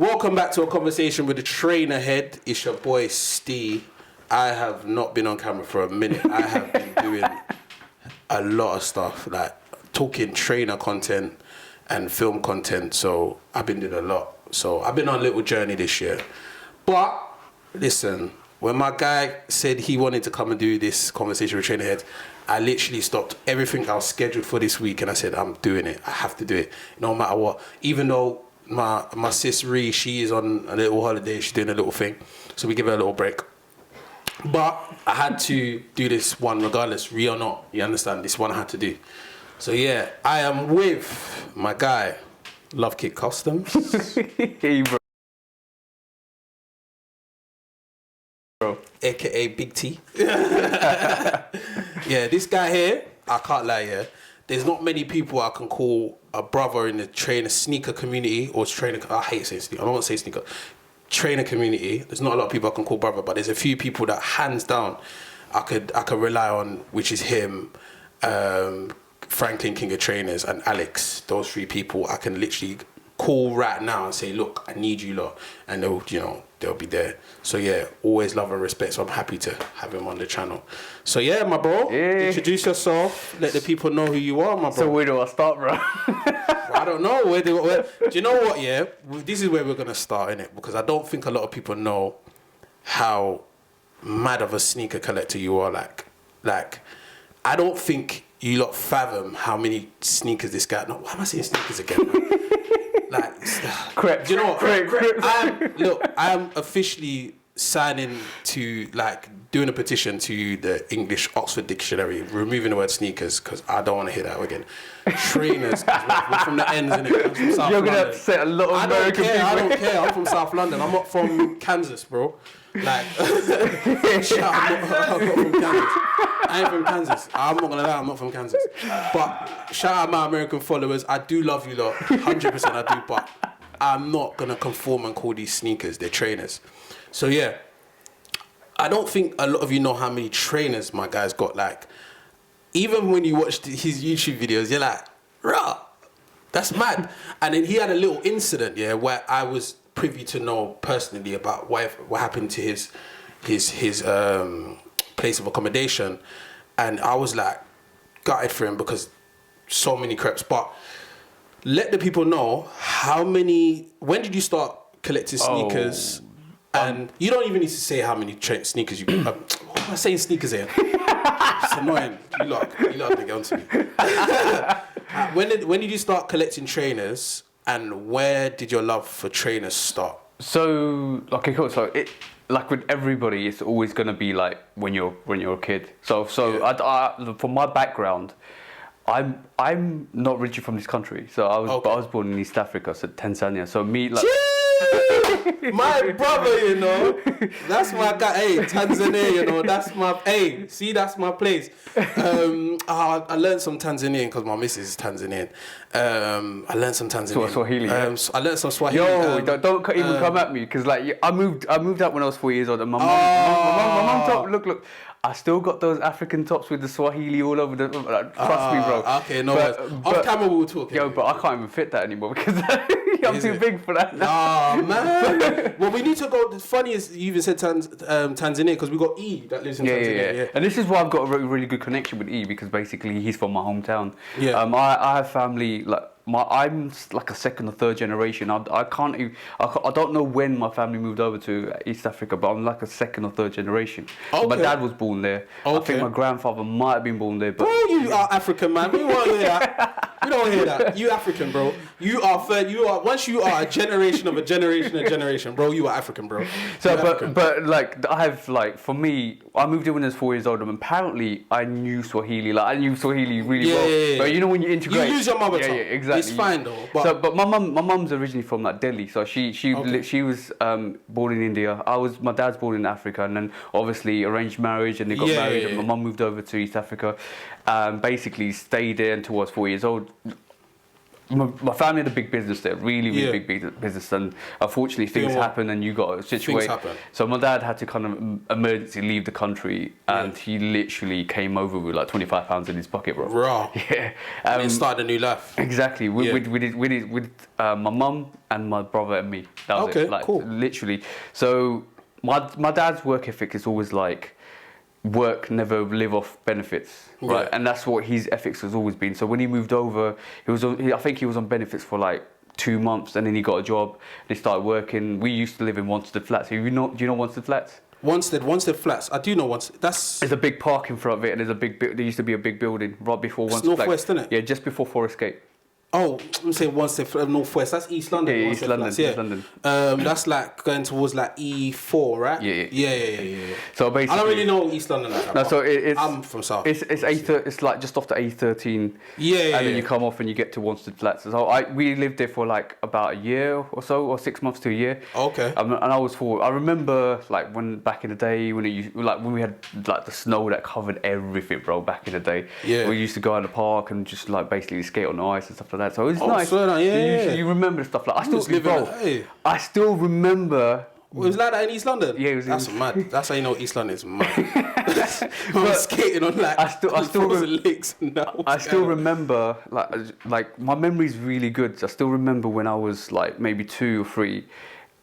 Welcome back to a conversation with the trainer head. It's your boy Steve. I have not been on camera for a minute. I have been doing a lot of stuff, like talking trainer content and film content. So I've been doing a lot. So I've been on a little journey this year. But listen, when my guy said he wanted to come and do this conversation with trainer heads, I literally stopped everything I was scheduled for this week and I said, I'm doing it. I have to do it, no matter what. Even though my sis Ree, she is on a little holiday, she's doing a little thing, so we give her a little break. But I had to do this one regardless, Ree or not. You understand? This one I had to do. So yeah, I am with my guy, Lovekicks Customs. Hey, bro. AKA Big T. Yeah, this guy here, I can't lie, yeah. There's not many people I can call a brother in the sneaker community or trainer. I hate saying sneaker. I don't want to say sneaker. Trainer community. There's not a lot of people I can call brother, but there's a few people that hands down I could rely on, which is him, Franklin King of Trainers, and Alex. Those three people I can literally call right now and say, look, I need you lot, and they'll be there. So yeah, always love and respect. So I'm happy to have him on the channel. So yeah, my bro, introduce yourself. Let the people know who you are, my bro. So where do I start, bro? I don't know. Do you know what? Yeah, this is where we're gonna start, innit? Because I don't think a lot of people know how mad of a sneaker collector you are. Like, I don't think you lot fathom how many sneakers this guy. No, why am I saying sneakers again? Man? Correct. Do you know what? Correct. I'm officially signing to, doing a petition to the English Oxford Dictionary, removing the word sneakers, because I don't want to hear that again. Trainers, we're from the ends, innit? I'm from South You're London. going to upset a lot of American people. I don't care. I'm from South London. I'm not from Kansas, bro. I'm not from Kansas. I ain't from Kansas. I'm not gonna lie, I'm not from Kansas. But shout out my American followers. I do love you lot, 100% I do, but I'm not gonna conform and call these sneakers, they're trainers. So yeah, I don't think a lot of you know how many trainers my guy's got. Like, even when you watch his YouTube videos, you're like, rah, that's mad. And then he had a little incident, yeah, where I was privy to know personally about what happened to his place of accommodation, and I was like gutted for him because so many creps. But let the people know when did you start collecting sneakers? And you don't even need to say how many sneakers you what am I saying sneakers here? It's annoying. You lot have to get onto me. When did you start collecting trainers, and where did your love for trainers start? So, okay, cool. So like with everybody, it's always gonna be like when you're a kid. So yeah. I from my background, I'm not originally from this country. So I was born in East Africa, so Tanzania. So me like. My brother, that's my guy. Hey, Tanzania, that's my place. I learned some Tanzanian because my missus is Tanzanian. I learned some Tanzanian. Swahili. I learned some Swahili. Yo, don't even come at me, because like I moved out when I was 4 years old, and my mom told, look. I still got those African tops with the Swahili all over the. Trust me, bro. Okay, no worries. Off camera we'll talk. Yo, but I can't even fit that anymore because I'm too big for that now. Oh man. Well, we need to go. The funny is you even said Tanzania, because we got E that lives in Tanzania. Yeah. And this is why I've got a really good connection with E, because basically he's from my hometown. Yeah. I have family like. I'm like a second or third generation. I don't know when my family moved over to East Africa, but I'm like a second or third generation. Okay. My dad was born there. Okay. I think my grandfather might have been born there. But bro, you are African, man. We won't hear that. We don't hear that. You African, bro. You are third. Once you are a generation of a generation, bro. You are African, bro. So, but like I have for me, I moved in when I was 4 years old, and apparently I knew Swahili. Like I knew Swahili really well. Yeah. But you know when you integrate, you use your mother tongue. Yeah, exactly. It's fine though. But my mum's originally from like Delhi, so she was born in India. My dad's born in Africa, and then obviously arranged marriage, and they got married, and my mum moved over to East Africa, basically stayed there until I was 4 years old. my family had a big business there, really big business, and unfortunately things happen and you got to situate. So my dad had to kind of emergency leave the country, and he literally came over with like £25 in his pocket, bro. Raw. Yeah. And started a new life. Exactly. With my mum and my brother and me. That was it. Like, cool. Literally. So my dad's work ethic is always like, work, never live off benefits, right? And that's what his ethics has always been. So when he moved over, I think he was on benefits for like 2 months, and then he got a job. They started working. We used to live in Wanstead Flats. Do you know Wanstead Flats? Wanstead Flats. I do know Wanstead. There's a big park in front of it, and there used to be a big building right before Wanstead. It's Northwest, isn't it? Yeah, just before Forest Gate. Oh, I'm saying Wanstead Northwest. That's East London. Yeah, East London. East London. That's like going towards like E4, right? Yeah. So basically, I don't really know East London like that. No, so I'm from South. It's like just off the A13. Yeah. And then you come off and you get to Wanstead Flats. So we lived there for like about a year or so, or 6 months to a year. Okay. And I remember like back in the day when we had like the snow that covered everything, bro. Back in the day, we used to go out in the park and just like basically skate on the ice and stuff like that. So it's nice. So you remember stuff like I still remember. It was like that in East London. Yeah, that's mad. That's how you know East London is mad. I was skating on like lakes. I still remember like my memory's really good. I still remember when I was like maybe 2 or 3,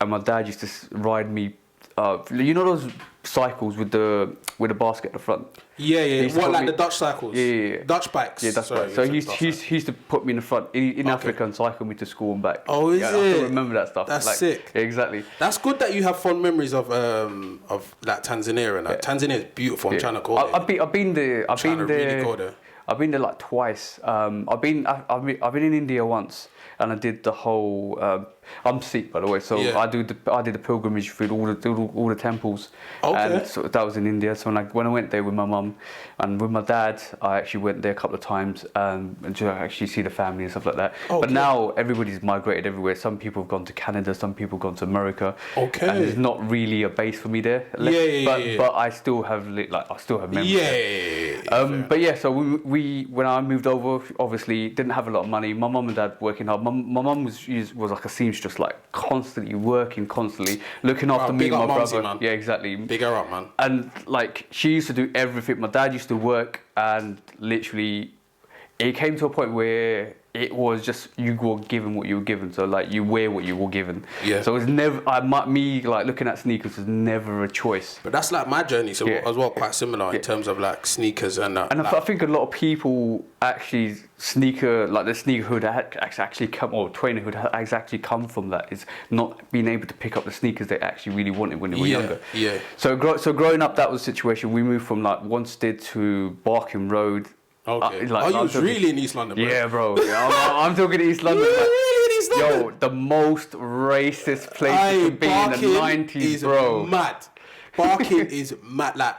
and my dad used to ride me. You know those cycles with the basket at the front? Yeah. What, like the Dutch cycles? Yeah. Dutch bikes? Yeah, Dutch bikes. So he used to put me in the front in Africa and cycle me to school and back. Oh, is it? I still remember that stuff. That's sick. Yeah, exactly. That's good that you have fond memories of like Tanzania and that. Tanzania is beautiful. I'm trying to go there. I've been there. Really go there. I've been there like twice. I've been in India once, and I did the whole. I'm Sikh, by the way, so I did the pilgrimage through all the temples. Okay. And so that was in India. So when I went there with my mum and with my dad, I actually went there a couple of times and to actually see the family and stuff like that. Okay. But now everybody's migrated everywhere. Some people have gone to Canada, some people have gone to America. Okay. And there's not really a base for me there. But I still have memories. Yeah. But yeah, so we when I moved over, obviously didn't have a lot of money. My mum and dad working hard. My mum was like a seamstress, like constantly working, constantly looking after me and my brother. Man. Yeah, exactly. Big her up, man. And like she used to do everything. My dad used to work, and literally, it came to a point where it was just you were given what you were given. So like you wear what you were given. Yeah. So it was never me like looking at sneakers was never a choice. But that's like my journey. So as well, quite similar in terms of like sneakers and. And I think a lot of people actually the sneakerhood actually come, or trainerhood has actually come from that, is not being able to pick up the sneakers they actually really wanted when they were younger. Yeah. So growing up, that was the situation. We moved from like Wanstead to Barking Road. Okay. You was really in East London, bro? Yeah, bro. Yeah, I'm talking East London. Really in East London? Yo, the most racist place to be in the 90s, bro. Mad. Barking is mad. Like,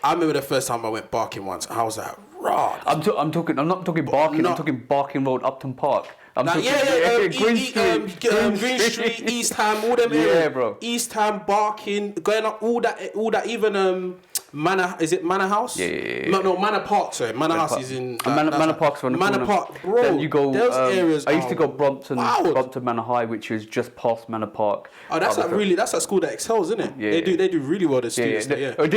I remember the first time I went Barking once. I was like, raw. I'm not talking Barking. I'm talking Barking Road, Upton Park. Green Street, East Ham, all them areas. Yeah, bro. East Ham, Barking, going up all that. Even Manor, is it Manor House? Yeah. No, Manor Park. Sorry, Manor House is in. Manor Park's on the corner. Manor Park, bro. Then you go. Those areas. I used to go Brompton Manor High, which is just past Manor Park. Oh, that's that school that excels, isn't it? Yeah. They do really well. The students. Yeah. They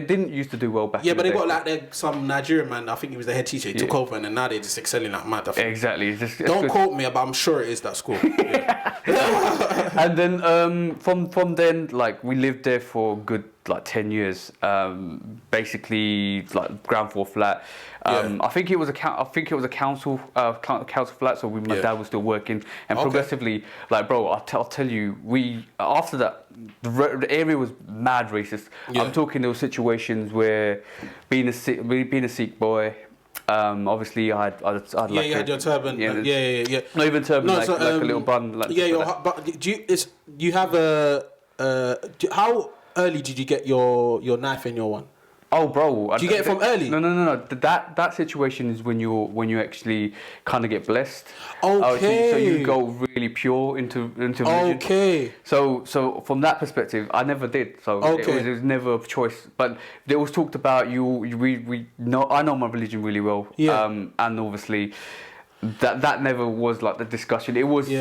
didn't used to do well back. Yeah, but they got like some Nigerian man. I think he was the head teacher. He took over, and then now they're just excelling like mad. Exactly. Don't quote me, but I'm sure it is that school. And then from then, like we lived there for good like 10 years. Basically, like ground floor flat. I think it was a council flat. So my dad was still working, and progressively, like bro, I'll tell you, after that, the area was mad racist. I'm talking there were situations where being a Sikh boy. Obviously, I had like you had your turban. Yeah. Not even turban, like a little bun. Like but do you have how early did you get your knife in your one? Oh, bro! Did you get it from early? No. That situation is when you actually kind of get blessed. Okay. So you go really pure into religion. Okay. So from that perspective, I never did. So it was never a choice. But there was talked about I know my religion really well. Yeah. And obviously, That never was like the discussion. It was me.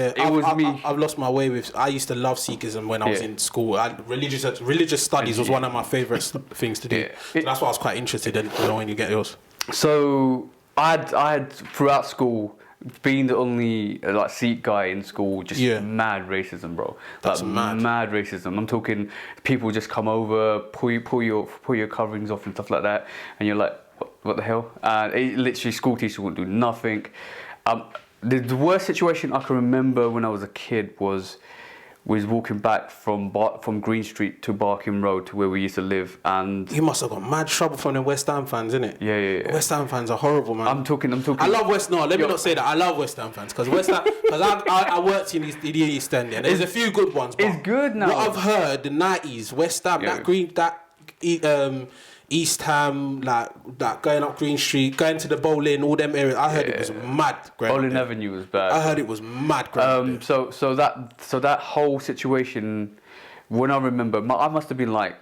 I've lost my way with. I used to love Sikhism when I was in school. Religious studies was one of my favourite things to do. Yeah. So that's why I was quite interested in knowing you get yours. So I had throughout school, being the only like Sikh guy in school, just mad racism, bro. That's like, mad racism. I'm talking people just come over, pull your coverings off and stuff like that, and you're like, what the hell? Literally, school teachers wouldn't do nothing. The worst situation I can remember when I was a kid was walking back from Green Street to Barking Road to where we used to live, and you must have got mad trouble from the West Ham fans, innit? Yeah. West Ham fans are horrible, man. I'm talking. I love West. No, let me not say that. I love West Ham fans because West Ham. Because I worked in the East End. And there's a few good ones. But it's good now. What I've heard, the '90s, West Ham, East Ham, like going up Green Street, going to the bowling, all them areas. I heard it was mad. Bowling Avenue was bad. I heard it was mad. So that whole situation, when I remember, I must have been like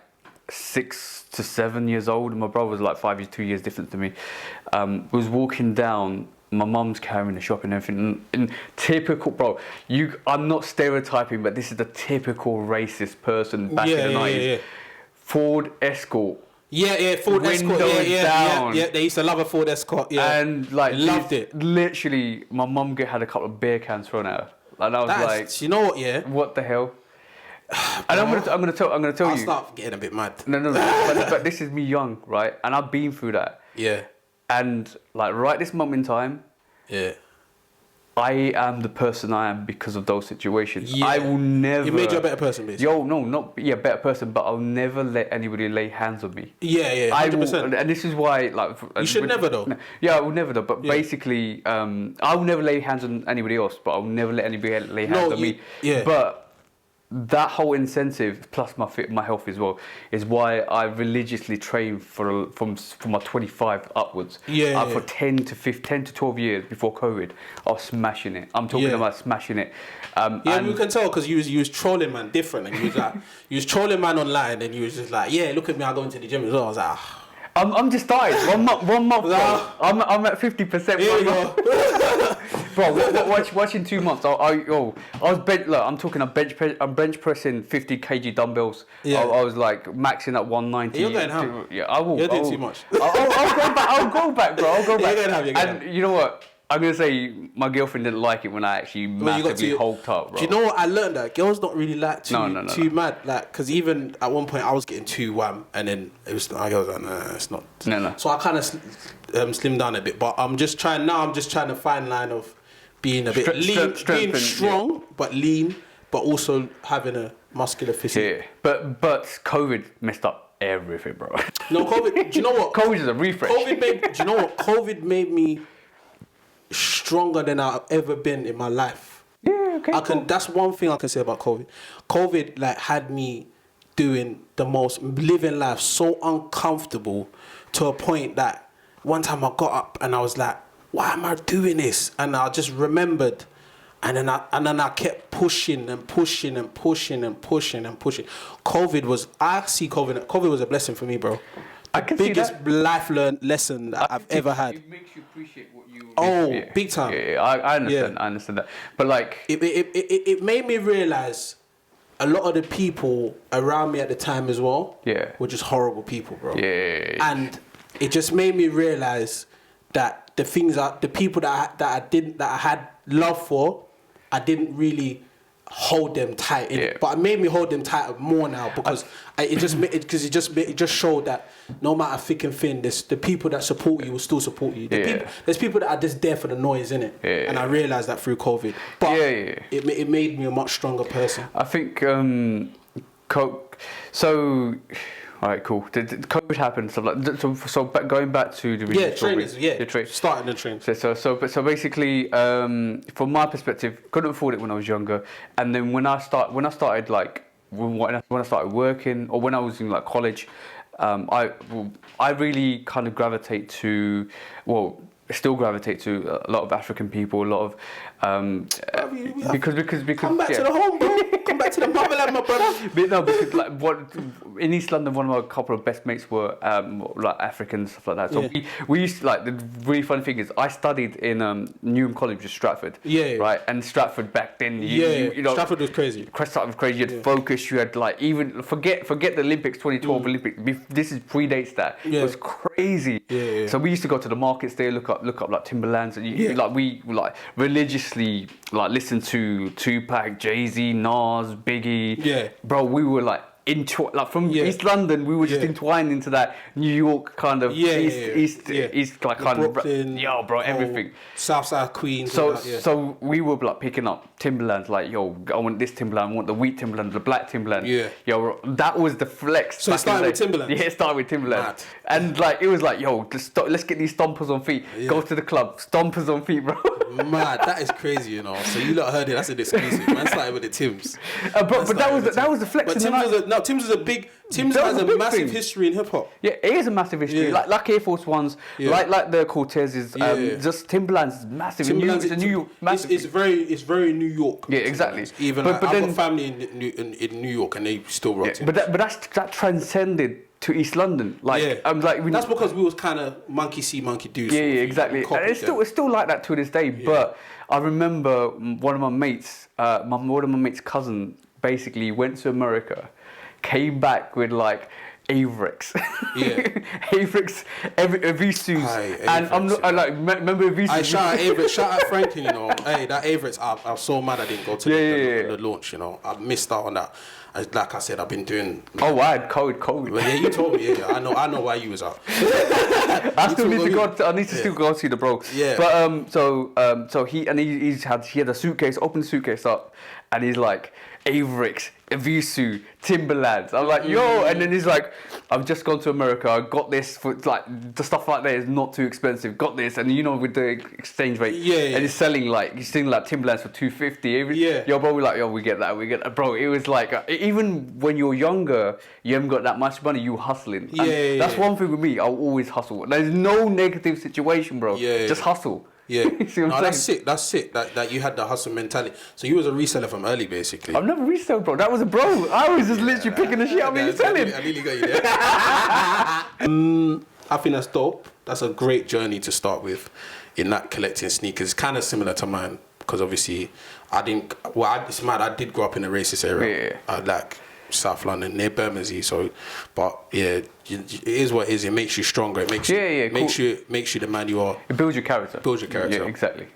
6 to 7 years old, and my brother was like 2 years different to me. Was walking down. My mum's carrying the shop and everything. And typical, bro. I'm not stereotyping, but this is the typical racist person back in the 90s. Yeah. Ford Escort. Ford Escort. Down. Yeah. They used to love a Ford Escort. Yeah, and like loved it. Literally, my mum had a couple of beer cans thrown at her, and I was like, you know what? Yeah. What the hell? And I'm gonna tell you. I'll start getting a bit mad. No. but this is me young, right? And I've been through that. Yeah. And like right this moment in time. Yeah. I am the person I am because of those situations. Yeah. I will never. It made you a better person, basically. Better person, but I'll never let anybody lay hands on me. Yeah, 100%. And this is why, like, you should never though. Yeah, I will never though. But basically, I will never lay hands on anybody else, but I'll never let anybody lay hands on me. Yeah. But that whole incentive plus my health as well is why I religiously train from my 25 upwards. For 10 to 12 years before COVID, I was smashing it. I'm talking about smashing it. And we can tell because you was trolling man different, and you was like you was trolling man online, and you was just like, yeah, look at me, I go into the gym as well. I was like, I'm just tired. One month. Bro. I'm at 50%. Bro, watch in 2 months. I was I'm talking. I'm bench pressing 50 kg dumbbells. Yeah. I was like maxing at 190. You're going ham. Yeah, I will. You're doing too much. I'll go back, bro. I'll go back. You're going ham. And you know what? I'm gonna say my girlfriend didn't like it when I actually massively hulked up, bro. Do you know what I learned? That girls don't really like too mad. Like, because even at one point I was getting too wham, and then I was like, nah, it's not. No. So I kind of slimmed down a bit, but I'm just trying to find line of being a bit lean, being strong but lean, but also having a muscular physique. Yeah, but COVID messed up everything, bro. No, COVID. Do you know what? COVID is a refresh. Do you know what? COVID made me stronger than I've ever been in my life. Yeah, okay. That's one thing I can say about COVID. COVID like had me living life so uncomfortable to a point that one time I got up and I was like, why am I doing this? And I just remembered, and then I kept pushing and pushing and pushing and pushing and pushing. COVID was a blessing for me, bro. I can biggest see that. life lesson that I've ever had. It makes you appreciate what you. Big time. Yeah, I understand. Yeah. I understand that. But like, it made me realize a lot of the people around me at the time as well. Yeah. Were just horrible people, bro. Yeah. And it just made me realize that the people that I had love for, I didn't really hold them tight in it, but it made me hold them tight more now because it just showed that no matter thick and thin, the people that support you will still support you. There's people that are just there for the noise, innit? And I realized that through COVID. But it made me a much stronger person. I think so. All right, cool. COVID happened, stuff like so. Going back to the trainers, starting the train. So basically, from my perspective, couldn't afford it when I was younger, and then when I started working, or when I was in like college, I really kind of gravitate to still gravitate to a lot of African people, a lot of because come back yeah. to the home, bro. Come back to the motherland, my brother. But no, because like in East London, one of my couple of best mates were like Africans, stuff like that. So we used to, like, the really funny thing is I studied in Newham College, which is Stratford. Yeah. Right, and Stratford back then, you know, Stratford was crazy. Stratford was crazy. You had Focus. You had like even forget the Olympics, 2012 Olympics. This is predates that. It was crazy. Yeah. So we used to go to the markets there, look up like Timberlands, and like we like religiously like listen to Tupac, Jay-Z, Nas, Biggie. Yeah. Bro, we were like like from East London, we were just entwined into that New York kind of East like kind Brooklyn, of bro, everything. Southside Queens. So we were like picking up Timberlands, like, yo, I want this Timberland, I want the wheat Timberland, the black Timberland. Yeah. Yo, that was the flex. So it started with Timberland. Yeah, it started with Timberland. And like it was like, yo, let's get these stompers on feet. Yeah. Go to the club, stompers on feet, bro. Mad, that is crazy, you know. So you lot heard it. That's an exclusive. Man started with the Tims. But that was the flex. But Tims has a massive history in hip hop. Yeah, it is a massive history. Yeah. Like Air Force Ones, like the Cortezes. Just Timberlands is massive. Timberlands, it's a New York. It's very New York. Yeah, exactly. Even I've got family in New York, and they still rock it. But that transcended to East London. Like that's because we was kind of monkey see, monkey do. Yeah, exactly. And it's still like that to this day. Yeah. But I remember one of my mates, cousin, basically went to America, came back with like Avrix. Yeah. Avrix, Evisus. And I'm not, like, remember Evisus? Shout out Avrix, shout out Franklin, you know. Hey, that Avrix, I was so mad I didn't go to the launch, you know. I missed out on that. Like I said, I've been doing. Oh, I had code. Well, yeah, you told me. Yeah, I know why you was out. I need to still go see the bro. Yeah. But so he had a suitcase, opened the suitcase up, and he's like, Avrix, Evisu, Timberlands. I'm like, yo, and then he's like, I've just gone to America. I got this for like the stuff like that is not too expensive. Got this, and you know with the exchange rate, and he's selling like Timberlands for $250. Yo, bro, we're like, yo, we get that, bro. It was like even when you're younger, you haven't got that much money. You hustling. That's one thing with me. I'll always hustle. There's no negative situation, bro. Just hustle. Yeah, that's sick. That's sick. That you had the hustle mentality. So you was a reseller from early, basically. I've never resold, bro. That was a bro. I was just literally picking the shit up and selling. I nearly got you there. I think that's dope. That's a great journey to start with, in that collecting sneakers. Kind of similar to mine, because obviously it's mad. I did grow up in a racist area. Like South London, near Bermondsey. So, but yeah, it is what it is. It makes you stronger. It makes makes you the man you are. It builds your character. Yeah, exactly.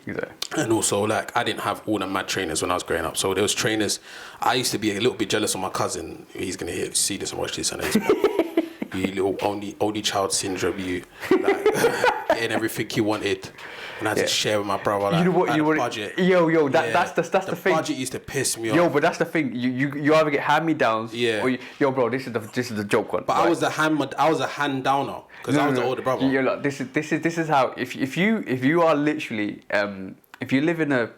And also, like, I didn't have all the mad trainers when I was growing up. So there was trainers. I used to be a little bit jealous of my cousin. He's gonna see this and watch this, and you little only child syndrome. You like getting everything you wanted. And I had to share with my brother. Like, you know what? Budget. That's the thing. Budget used to piss me off. Yo, but that's the thing. You either get hand-me-downs. Yeah. Or yo, bro, this is the joke one. But right? I was a hand downer because I was the older brother. You're like, this is how if you are literally if you live in a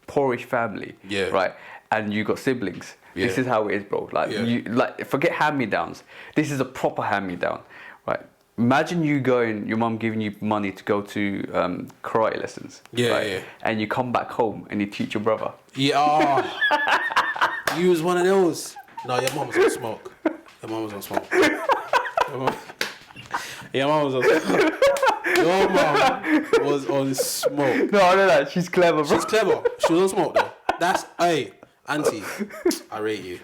poorish family, right, and you got siblings. Yeah. This is how it is, bro. Like you forget hand-me-downs. This is a proper hand-me-down, right? Imagine your mum giving you money to go to karate lessons. And you come back home and you teach your brother. Yeah. You was one of those. No, your mum was on smoke. Your mum was on smoke. Your mum was on smoke. Your mum was on smoke. No, I know that. She's clever, bro. She's clever. She was on smoke, though. That's, hey, auntie, I rate you.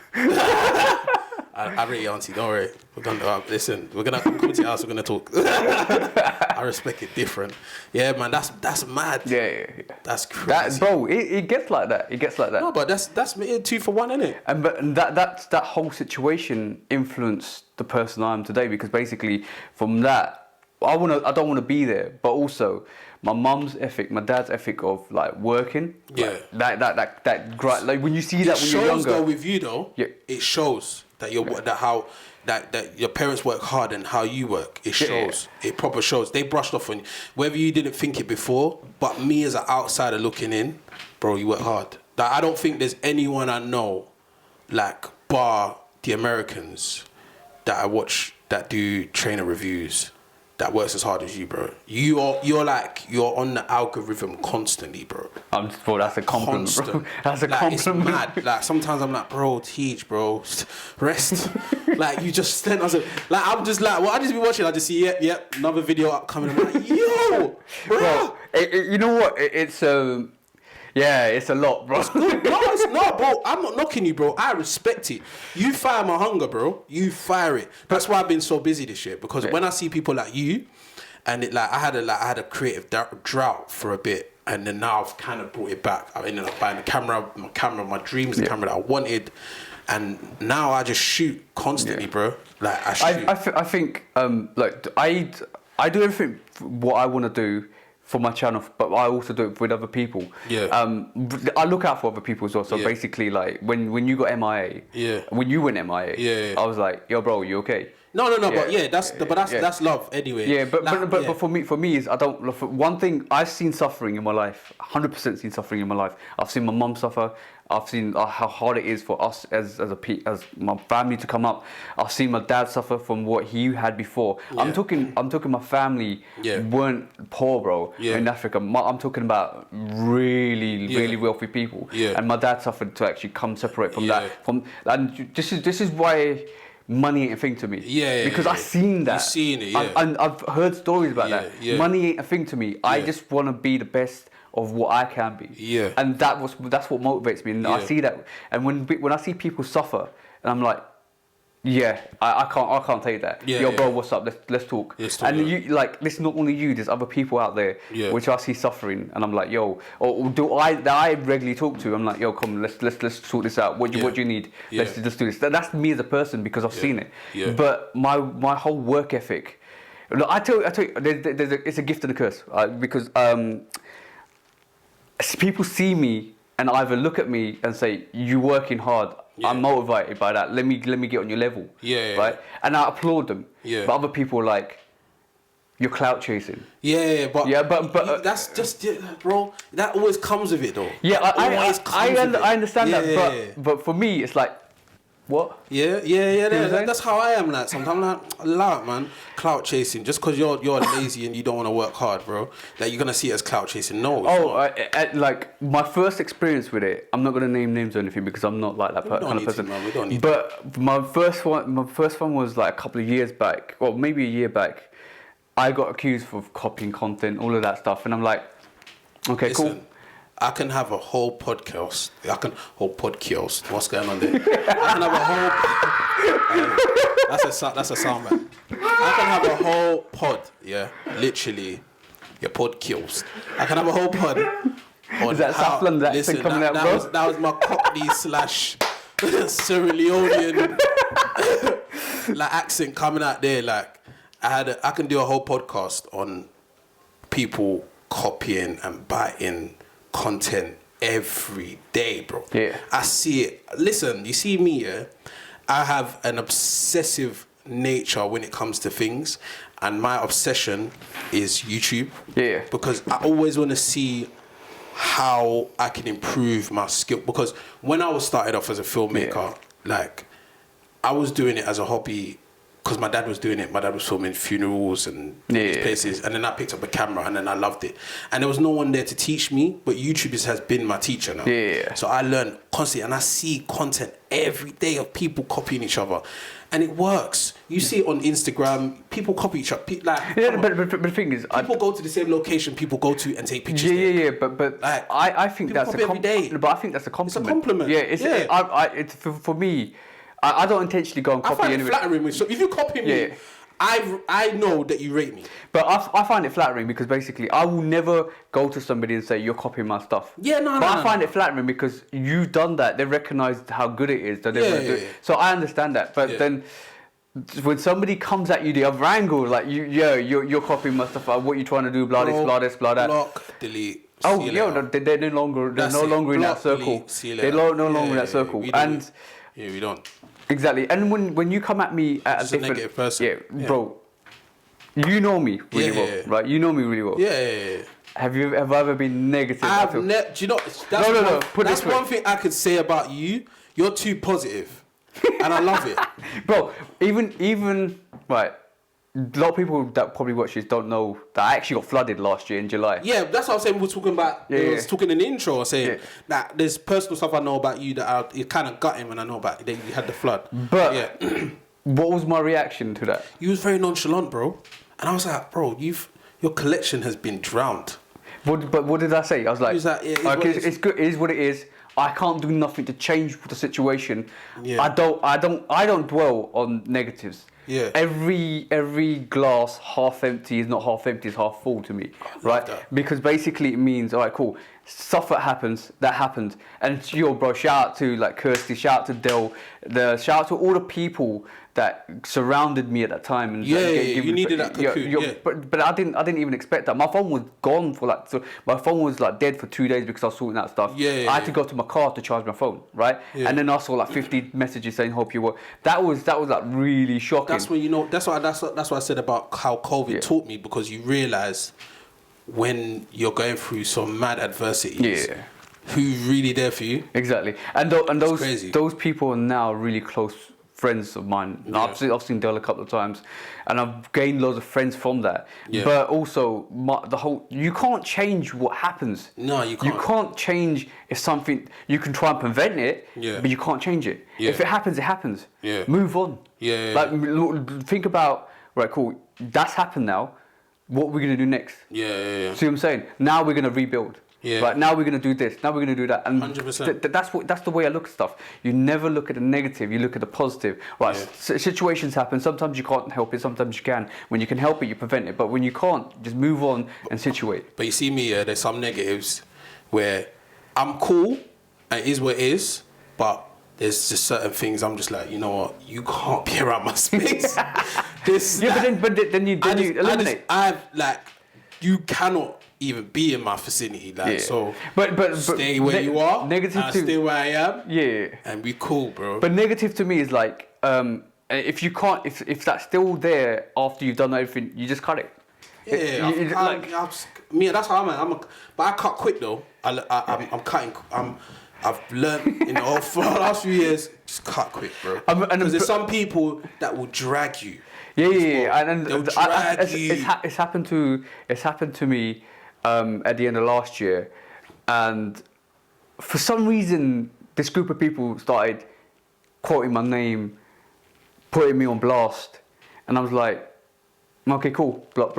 I rate you, auntie. Don't worry. We're gonna listen. We're gonna come to your house. We're gonna talk. I respect it different. Yeah, man. That's mad. Yeah. That's crazy. It gets like that. It gets like that. No, but that's 2-for-1, isn't it? And that whole situation influenced the person I am today, because basically from that I don't want to be there, but also my mum's ethic, my dad's ethic of like working. Yeah. Like, that great, like when you see that when you're younger. It shows though with you though. Yeah. It shows that that your parents work hard and how you work. It shows. Yeah. It proper shows. They brushed off on you. Whether you didn't think it before, but me as an outsider looking in, bro, you work hard. Like, I don't think there's anyone I know, like, bar the Americans that I watch that do trainer reviews, that works as hard as you, bro. You're on the algorithm constantly, bro. Bro, that's a compliment, bro. That's a compliment. It's mad. Like sometimes I'm like, bro, teach, bro, rest. Like you just stand. I'm just like, well, I just be watching. I just see, yep, another video upcoming. I'm like, yo, bro. You know what? Yeah, it's a lot, bro. No, it's not, bro. I'm not knocking you, bro. I respect it. You fire my hunger, bro. You fire it. That's why I've been so busy this year. Because when I see people like you, and I had a creative drought for a bit, and then now I've kind of brought it back. I ended up buying my dreams, the camera that I wanted, and now I just shoot constantly, bro. Like I shoot. I think like I do everything what I want to do for my channel, but I also do it with other people. Yeah. I look out for other people as well. So basically, like when you got MIA, when you went MIA, I was like, yo, bro, you okay? No, but that's love anyway. Yeah, but for me is I don't. For one thing, I've seen suffering in my life. 100% seen suffering in my life. I've seen my mum suffer. I've seen how hard it is for us as my family to come up. I've seen my dad suffer from what he had before. Yeah. I'm talking my family weren't poor, bro. Yeah. In Africa, I'm talking about really wealthy people. Yeah. And my dad suffered to actually come separate from that. And this is why money ain't a thing to me. Because I've seen that. You've seen it, and I've heard stories about that. Yeah. Money ain't a thing to me. Yeah. I just want to be the best of what I can be. Yeah. And that's what motivates me. And I see that. And when I see people suffer, and I'm like, I can't take that. Yo, bro, what's up? Let's talk. And you like, this is not only you. There's other people out there which I see suffering, and I'm like, yo, or do I regularly talk to? I'm like, yo, come, let's sort this out. What do you need? Let's just do this. That's me as a person because I've seen it. Yeah. But my whole work ethic. Look, I tell you, it's a gift and a curse because people see me and either look at me and say, you working hard. Yeah. I'm motivated by that. Let me get on your level. Right? And I applaud them. Yeah. But other people are like, you're clout chasing. But that's just bro. That always comes with it though. Yeah, I understand that. But for me, it's like, what? That's how I am. Like sometimes, like, allow it, man. Clout chasing. Just because you're lazy and you don't want to work hard, bro. Like you're gonna see it as clout chasing. No. Like my first experience with it. I'm not gonna name names or anything because I'm not like that kind of person. We don't need. But my first one was like a couple of years back, or maybe a year back. I got accused of copying content, all of that stuff, and I'm like, okay, cool. I can have a whole podcast. What's going on there? I can have a whole. That's a sound man. I can have a whole pod. Yeah, literally, your podcast. I can have a whole pod. Is that Southland accent coming out, bro? That was my Cockney / Sierra Leonean like accent coming out there. Like I can do a whole podcast on people copying and biting content every day, bro. Yeah. I see it. Listen, you see me, I have an obsessive nature when it comes to things, and my obsession is YouTube. Yeah. Because I always want to see how I can improve my skill. Because when I was started off as a filmmaker, like I was doing it as a hobby. Because my dad was doing it. My dad was filming funerals and these places. And then I picked up a camera and then I loved it. And there was no one there to teach me, but YouTube has been my teacher now. Yeah. So I learn constantly and I see content every day of people copying each other. And it works. You see it on Instagram, people copy each other. But the thing is, people go to the same location people go to and take pictures there. But like, I think that's a compliment. But I think that's a compliment. It's a compliment. Yeah, it's for me. I don't intentionally go and copy anyway. I find it flattering. So if you copy me, I know that you rate me. But I find it flattering because basically I will never go to somebody and say you're copying my stuff. Yeah, no. But I find it flattering because you've done that. They recognised how good it is that they want to do it. So I understand that. But then when somebody comes at you the other angle, like you're copying my stuff. What you trying to do? Blah this, blah this, blah that. Block, delete. Oh, they're no longer in that circle. They're no longer in that circle. And we don't. Exactly, and when you come at me at just a negative person, bro, you know me really well, right? You know me really well. Yeah. Have I ever been negative? Do you know? That's one thing I could say about you. You're too positive, and I love it, bro. Even right, a lot of people that probably watch this don't know that I actually got flooded last year in July. Yeah, that's what I was saying. We were talking about. I was talking in the intro, saying Yeah. that there's personal stuff I know about you that it kind of gutting when I know about that you had the flood. But yeah, what was my reaction to that? you was very nonchalant, bro. And I was like, bro, your collection has been drowned. But what did I say? I was like, He was like, yeah, it is okay, what it is. it's good. It is what it is. I can't do nothing to change the situation. Yeah. I don't dwell on negatives. Yeah. Every glass half empty is not half empty, it's half full to me, right? that. Because basically it means, all right, cool. Stuff that happens, and bro, shout out to like Kirsty, shout out to Del, shout out to all the people that surrounded me at that time. And You needed that cocoon. But I didn't even expect that. My phone was gone for like, so my phone was like dead for 2 days because I was sorting out stuff. I had to go to my car to charge my phone, right? Yeah. And then I saw like 50 messages saying hope you were. That was like really shocking. That's when that's what I said about how COVID taught me, because you realise when you're going through some mad adversities, who's really there for you. Exactly. And those people are now really close friends of mine. Yeah. I've seen Del a couple of times, and I've gained loads of friends from that. Yeah. But also, you can't change what happens. No, you can't. You can't change if something. You can try and prevent it, but you can't change it. Yeah. If it happens, it happens. Yeah. Move on. Yeah. Like think about, right, cool. That's happened now. What are we gonna do next? Yeah. See what I'm saying? Now we're gonna rebuild. Yeah. Right, now we're gonna do this. Now we're gonna do that. And 100%. that's the way I look at stuff. You never look at the negative. You look at the positive. Right. Yeah. Situations happen. Sometimes you can't help it. Sometimes you can. When you can help it, you prevent it. But when you can't, just move on and situate. But you see me, there's some negatives where I'm cool and it is what it is, but there's just certain things I'm just like, you know what, you can't be around my space. But then you eliminate. You cannot even be in my vicinity, so. But stay where you are. Negative and to stay where I am. Yeah. And be cool, bro. But negative to me is like, if you can't, if that's still there after you've done everything, you just cut it. Yeah, that's how I'm at. But I cut quick though. I'm cutting. I've learned for the last few years, just cut quick, bro. Because there's some people that will drag you. Yeah. And they'll drag you. It's happened to me at the end of last year, and for some reason, this group of people started quoting my name, putting me on blast, and I was like, okay, cool, block,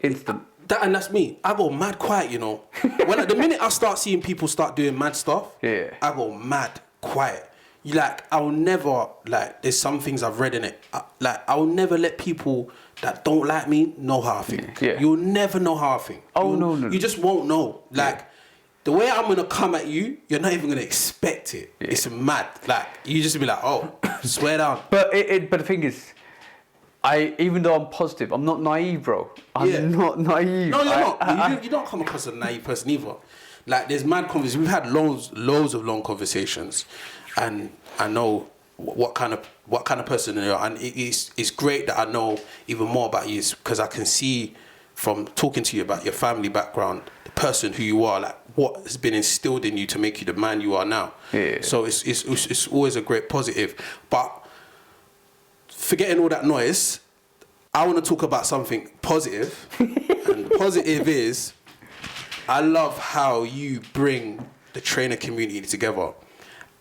instant. And that's me. I go mad quiet, When the minute I start seeing people start doing mad stuff, I go mad quiet. I'll never, there's some things I've read in it. I will never let people that don't like me know how I think. Yeah. You'll never know how I think. No. You just won't know. The way I'm going to come at you, you're not even going to expect it. Yeah. It's mad. You just be like, oh, swear down. But the thing is, even though I'm positive, I'm not naive, bro. I'm not naive. No, you're not. You don't come across as a naive person either. There's mad conversations. We've had loads of long conversations, and I know what kind of person you are. And it's great that I know even more about you, because I can see from talking to you about your family background, the person who you are, what has been instilled in you to make you the man you are now. Yeah. So it's always a great positive, but. Forgetting all that noise, I want to talk about something positive. And the positive is, I love how you bring the trainer community together.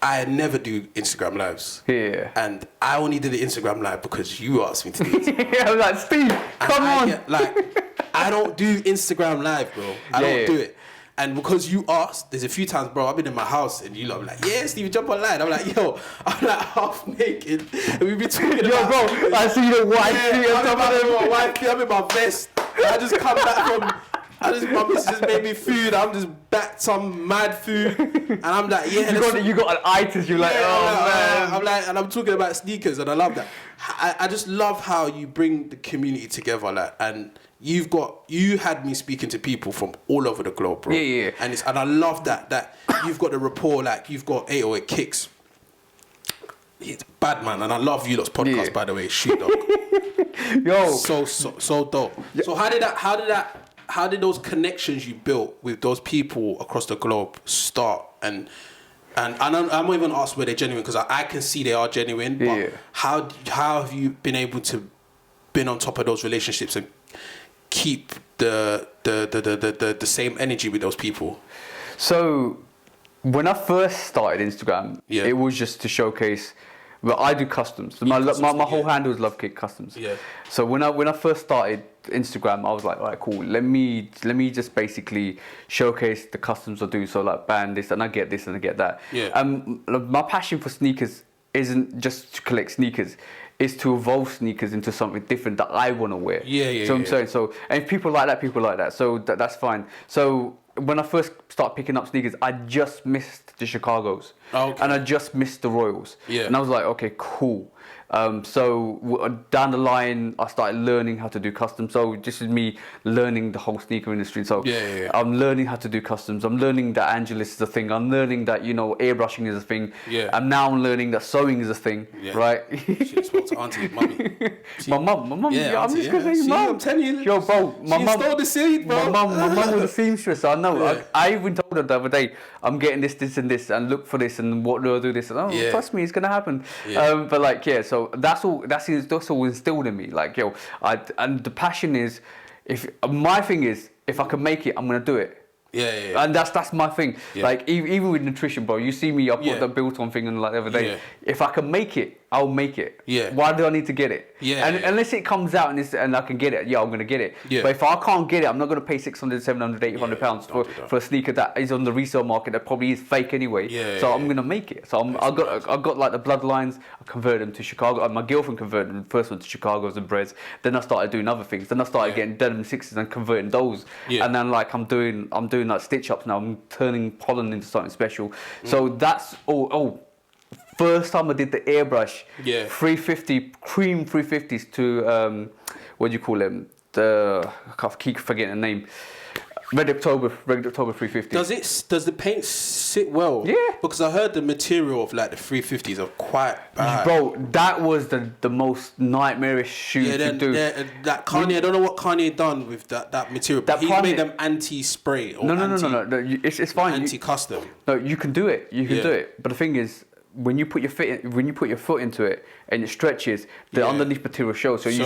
I never do Instagram lives. Yeah. And I only did the Instagram live because you asked me to do it. I was like, Steve, come on. I don't do Instagram live, bro. I don't do it. And because you asked, there's a few times, bro, I've been in my house and you lot be like, yeah, Steve, jump online. I'm like, I'm half naked. And we be talking about... bro, I see the white I'm in my vest. I just come back my missus just made me food. I'm just back some mad food. And I'm like, yeah. You got an itis. You're like, man. And I'm talking about sneakers and I love that. I just love how you bring the community together, and... You had me speaking to people from all over the globe, bro. Yeah. And I love that you've got the rapport, you've got 808 Kicks. He's bad, man, and I love you lot's podcast, by the way. Shoot, dog. Yo, so dope. Yeah. So how did those connections you built with those people across the globe start? And I'm not even asked where they're genuine, because I can see they are genuine. But how have you been able to been on top of those relationships and keep the same energy with those people? So when I first started Instagram, it was just to showcase. Well, I do customs. My whole handle is Lovekicks Customs. Yeah. So when I first started Instagram, I was like, all right, cool. Let me just basically showcase the customs I do. So like, band this, and I get this, and I get that. Yeah. My passion for sneakers isn't just to collect sneakers. It's to evolve sneakers into something different that I want to wear. So I'm saying, so, and if people like that, people like that. So that's fine. So when I first started picking up sneakers, I just missed the Chicagos. Okay. And I just missed the Royals. Yeah. And I was like, okay, cool. So down the line, I started learning how to do customs. So this is me learning the whole sneaker industry. So I'm learning how to do customs. I'm learning that Angelus is a thing. I'm learning that, you know, airbrushing is a thing. Yeah. And now I'm learning that sewing is a thing, right? She spoke to auntie, mummy. My mum. Yeah, I'm just gonna say mum. I'm telling you. Yo, bro, my mum stole the seed, bro. My mum was a seamstress. I know. Yeah. I even told her the other day, I'm getting this, and this, and look for this, and what do I do this? And trust me, it's gonna happen. Yeah. But like, so that's all instilled in me. Like, yo, and the passion is, my thing is, if I can make it, I'm gonna do it. Yeah. And that's my thing. Yeah. Like, even with nutrition, bro, you see me, I put the built-on thing and like the other day. Yeah. If I can make it, I'll make it. Yeah. Why do I need to get it? Yeah. And unless it comes out and I can get it, I'm gonna get it. Yeah. But if I can't get it, I'm not gonna pay 600, 700, 800 pounds for a sneaker that is on the resale market that probably is fake anyway. So I'm gonna make it. So I got like the bloodlines. I converted them to Chicago. My girlfriend converted them. The first one to Chicago's and Breads. Then I started doing other things. Then I started getting denim sixes and converting those. And then like I'm doing like stitch ups now. I'm turning pollen into something special. So that's first time I did the airbrush, 350 cream 350s to what do you call them? I keep forgetting the name. Red October 350. Does the paint sit well? Yeah. Because I heard the material of like the 350s are quite bad. Bro, that was the most nightmarish shoe to do. That Kanye, I don't know what Kanye done with that material. But he made them anti-spray or No. It's fine. Anti-custom. No, you can do it. You can do it. But the thing is, when you put your foot into it and it stretches, the underneath material shows. So you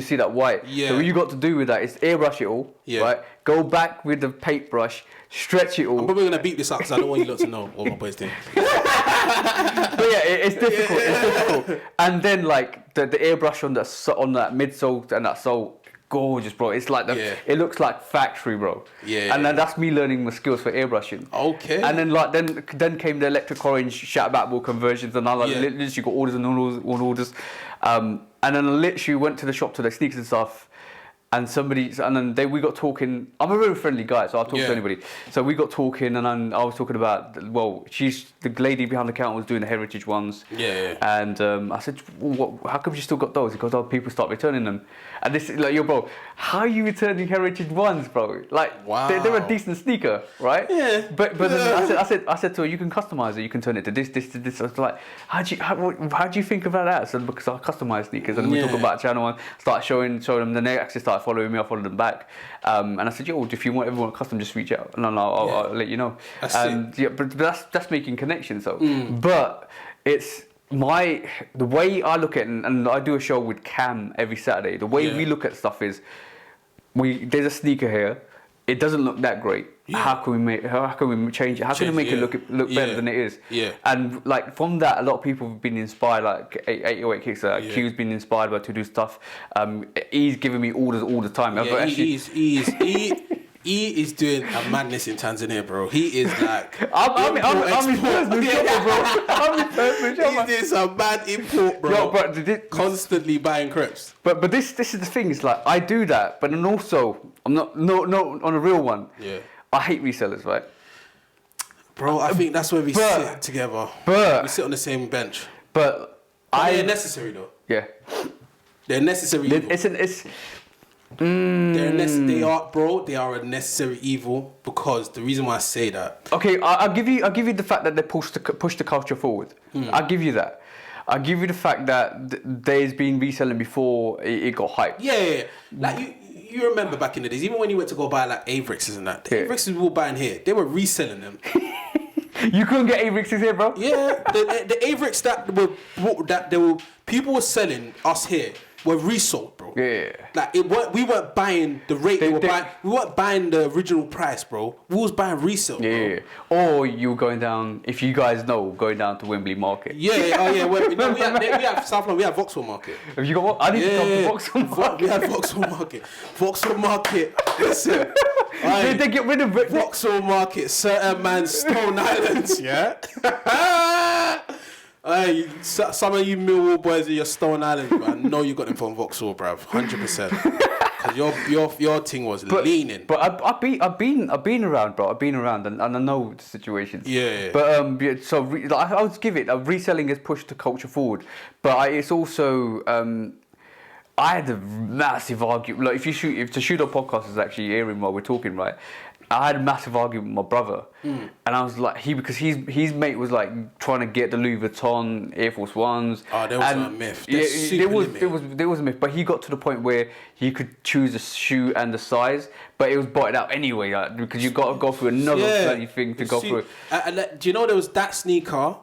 see that white. Yeah. So what you got to do with that is airbrush it all, right? Go back with the paintbrush, stretch it all. I'm probably gonna beat this up because I don't want you lot to know what my boy's doing. But it's difficult. It's difficult. And then like the airbrush on that midsole and that sole. Gorgeous, bro. It's like it looks like factory, bro. And then that's me learning my skills for airbrushing. Okay. And then like then came the electric orange Shatterbackable conversions, and I literally got orders and orders. And then I literally went to the shop to the sneakers and stuff. And then we got talking. I'm a very friendly guy, so I'll talk to anybody. So we got talking, and I was talking about, well, the lady behind the counter was doing the heritage ones. And I said, how come you still got those? Because people start returning them. And this is like, yo, bro, how are you returning heritage ones, bro? Like, they're a decent sneaker, right? Yeah. But then I said to her, you can customize it. You can turn it to this. I was like, how do you think about that? So because I customize sneakers, and we talk about channel and start showing them. Then they actually started following me. I followed them back, and I said, yo, if you want everyone custom, just reach out, and I'll let you know. But that's making connections. So, but it's the way I look at it, and I do a show with Cam every Saturday. The way we look at stuff is, there's a sneaker here. It doesn't look that great. How can we change it? How can we make it look better than it is? And like from that, a lot of people have been inspired. Like 808 Kicks, Q's been inspired by to do stuff. He's giving me orders all the time. He is doing a madness in Tanzania, bro. He is like I'm his personal shopper, bro. I'm his personal shopper. He's doing some bad import, bro. Yo, but constantly buying crepes. But this is the thing. It's like I do that, but then also I'm not on a real one. I hate resellers, right? Bro, I think that's where we sit together. But we sit on the same bench. But they're necessary though. Yeah. They're necessary. They are a necessary evil, because the reason why I say that. Okay, I'll give you the fact that they push the culture forward. I'll give you that. I'll give you the fact that there's been reselling before it got hyped. Yeah. Like you remember back in the days, even when you went to go buy like Avrixes and that, the Avrixes we were buying here, they were reselling them. You couldn't get Avrixes here, bro. Yeah, the Avrix people were selling us here were resold, bro. Yeah. Like we weren't buying the rate we weren't buying the original price, bro. We was buying resale, bro. Yeah. Or you were going down, if you guys know, going down to Wembley Market. Yeah, oh yeah. We have South London, we have Vauxhall Market. Have you got what? I need to come to Vauxhall Market. We have Vauxhall Market. Vauxhall Market. Listen. They get rid of it. Vauxhall Market, certain man, Stone Islands, yeah? Hey, some of you Millwall boys in your Stone Island, man, I know you got them from Vauxhall, bruv, 100%. Because your thing was leaning. But I've been around, bro. I've been around, and I know the situations. Yeah. But I would give it. Reselling has pushed the culture forward, but it's also. I had a massive argument. Like if the shoot up podcast is actually airing while we're talking, right? I had a massive argument with my brother, and I was like, because his mate was like trying to get the Louis Vuitton Air Force Ones. Oh, there was a myth. There was a myth, but he got to the point where he could choose the shoe and the size, but it was botted out anyway, like, because you got to go through another bloody thing to go through. Do you know there was that sneaker?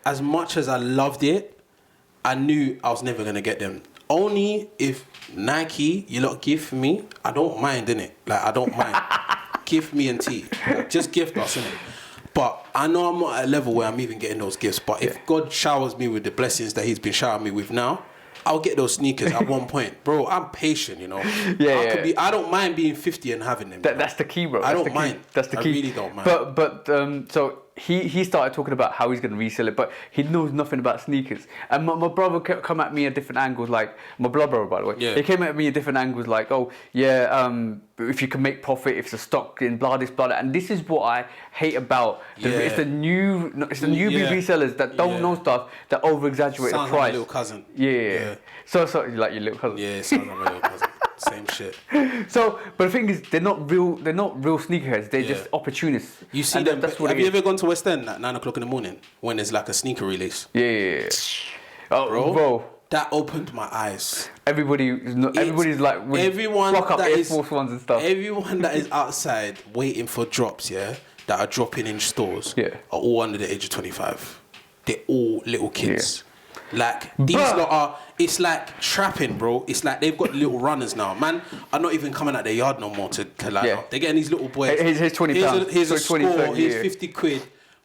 As much as I loved it, I knew I was never gonna get them. Only if Nike, you lot gift me, I don't mind, innit? Like, I don't mind. Gift me and tea. Just gift us, innit? But I know I'm not at a level where I'm even getting those gifts. But if God showers me with the blessings that He's been showering me with now, I'll get those sneakers at one point. Bro, I'm patient, you know? I don't mind being 50 and having them. That's the key, bro. I don't mind. That's the key. I really don't mind. But so he started talking about how he's going to resell it, but he knows nothing about sneakers. And my brother come at me at different angles, like, my blood brother, by the way. Yeah. He came at me at different angles, like, oh, yeah, if you can make profit, if it's a stock in blah, this, blah, that. And this is what I hate about it's the newbie resellers that don't know stuff, that over-exaggerate the price. Sounds like my little cousin. Yeah. So like your little cousin. Yeah, sounds like my little cousin. Same shit. So, but the thing is, they're not real sneakerheads. They're just opportunists. You see them. Have you ever gone to West End at 9 o'clock in the morning when there's like a sneaker release? Yeah. Oh, bro. That opened my eyes. Everybody's like, everyone rock up that Air is Force Ones and stuff. Everyone that is outside waiting for drops, that are dropping in stores, are all under the age of 25. They're all little kids. Like, these lot are, it's like trapping, bro. It's like they've got little runners now. Man are not even coming out their yard no more to line up. They're getting these little boys. Here's £20. Here's a score. Here's 50 quid.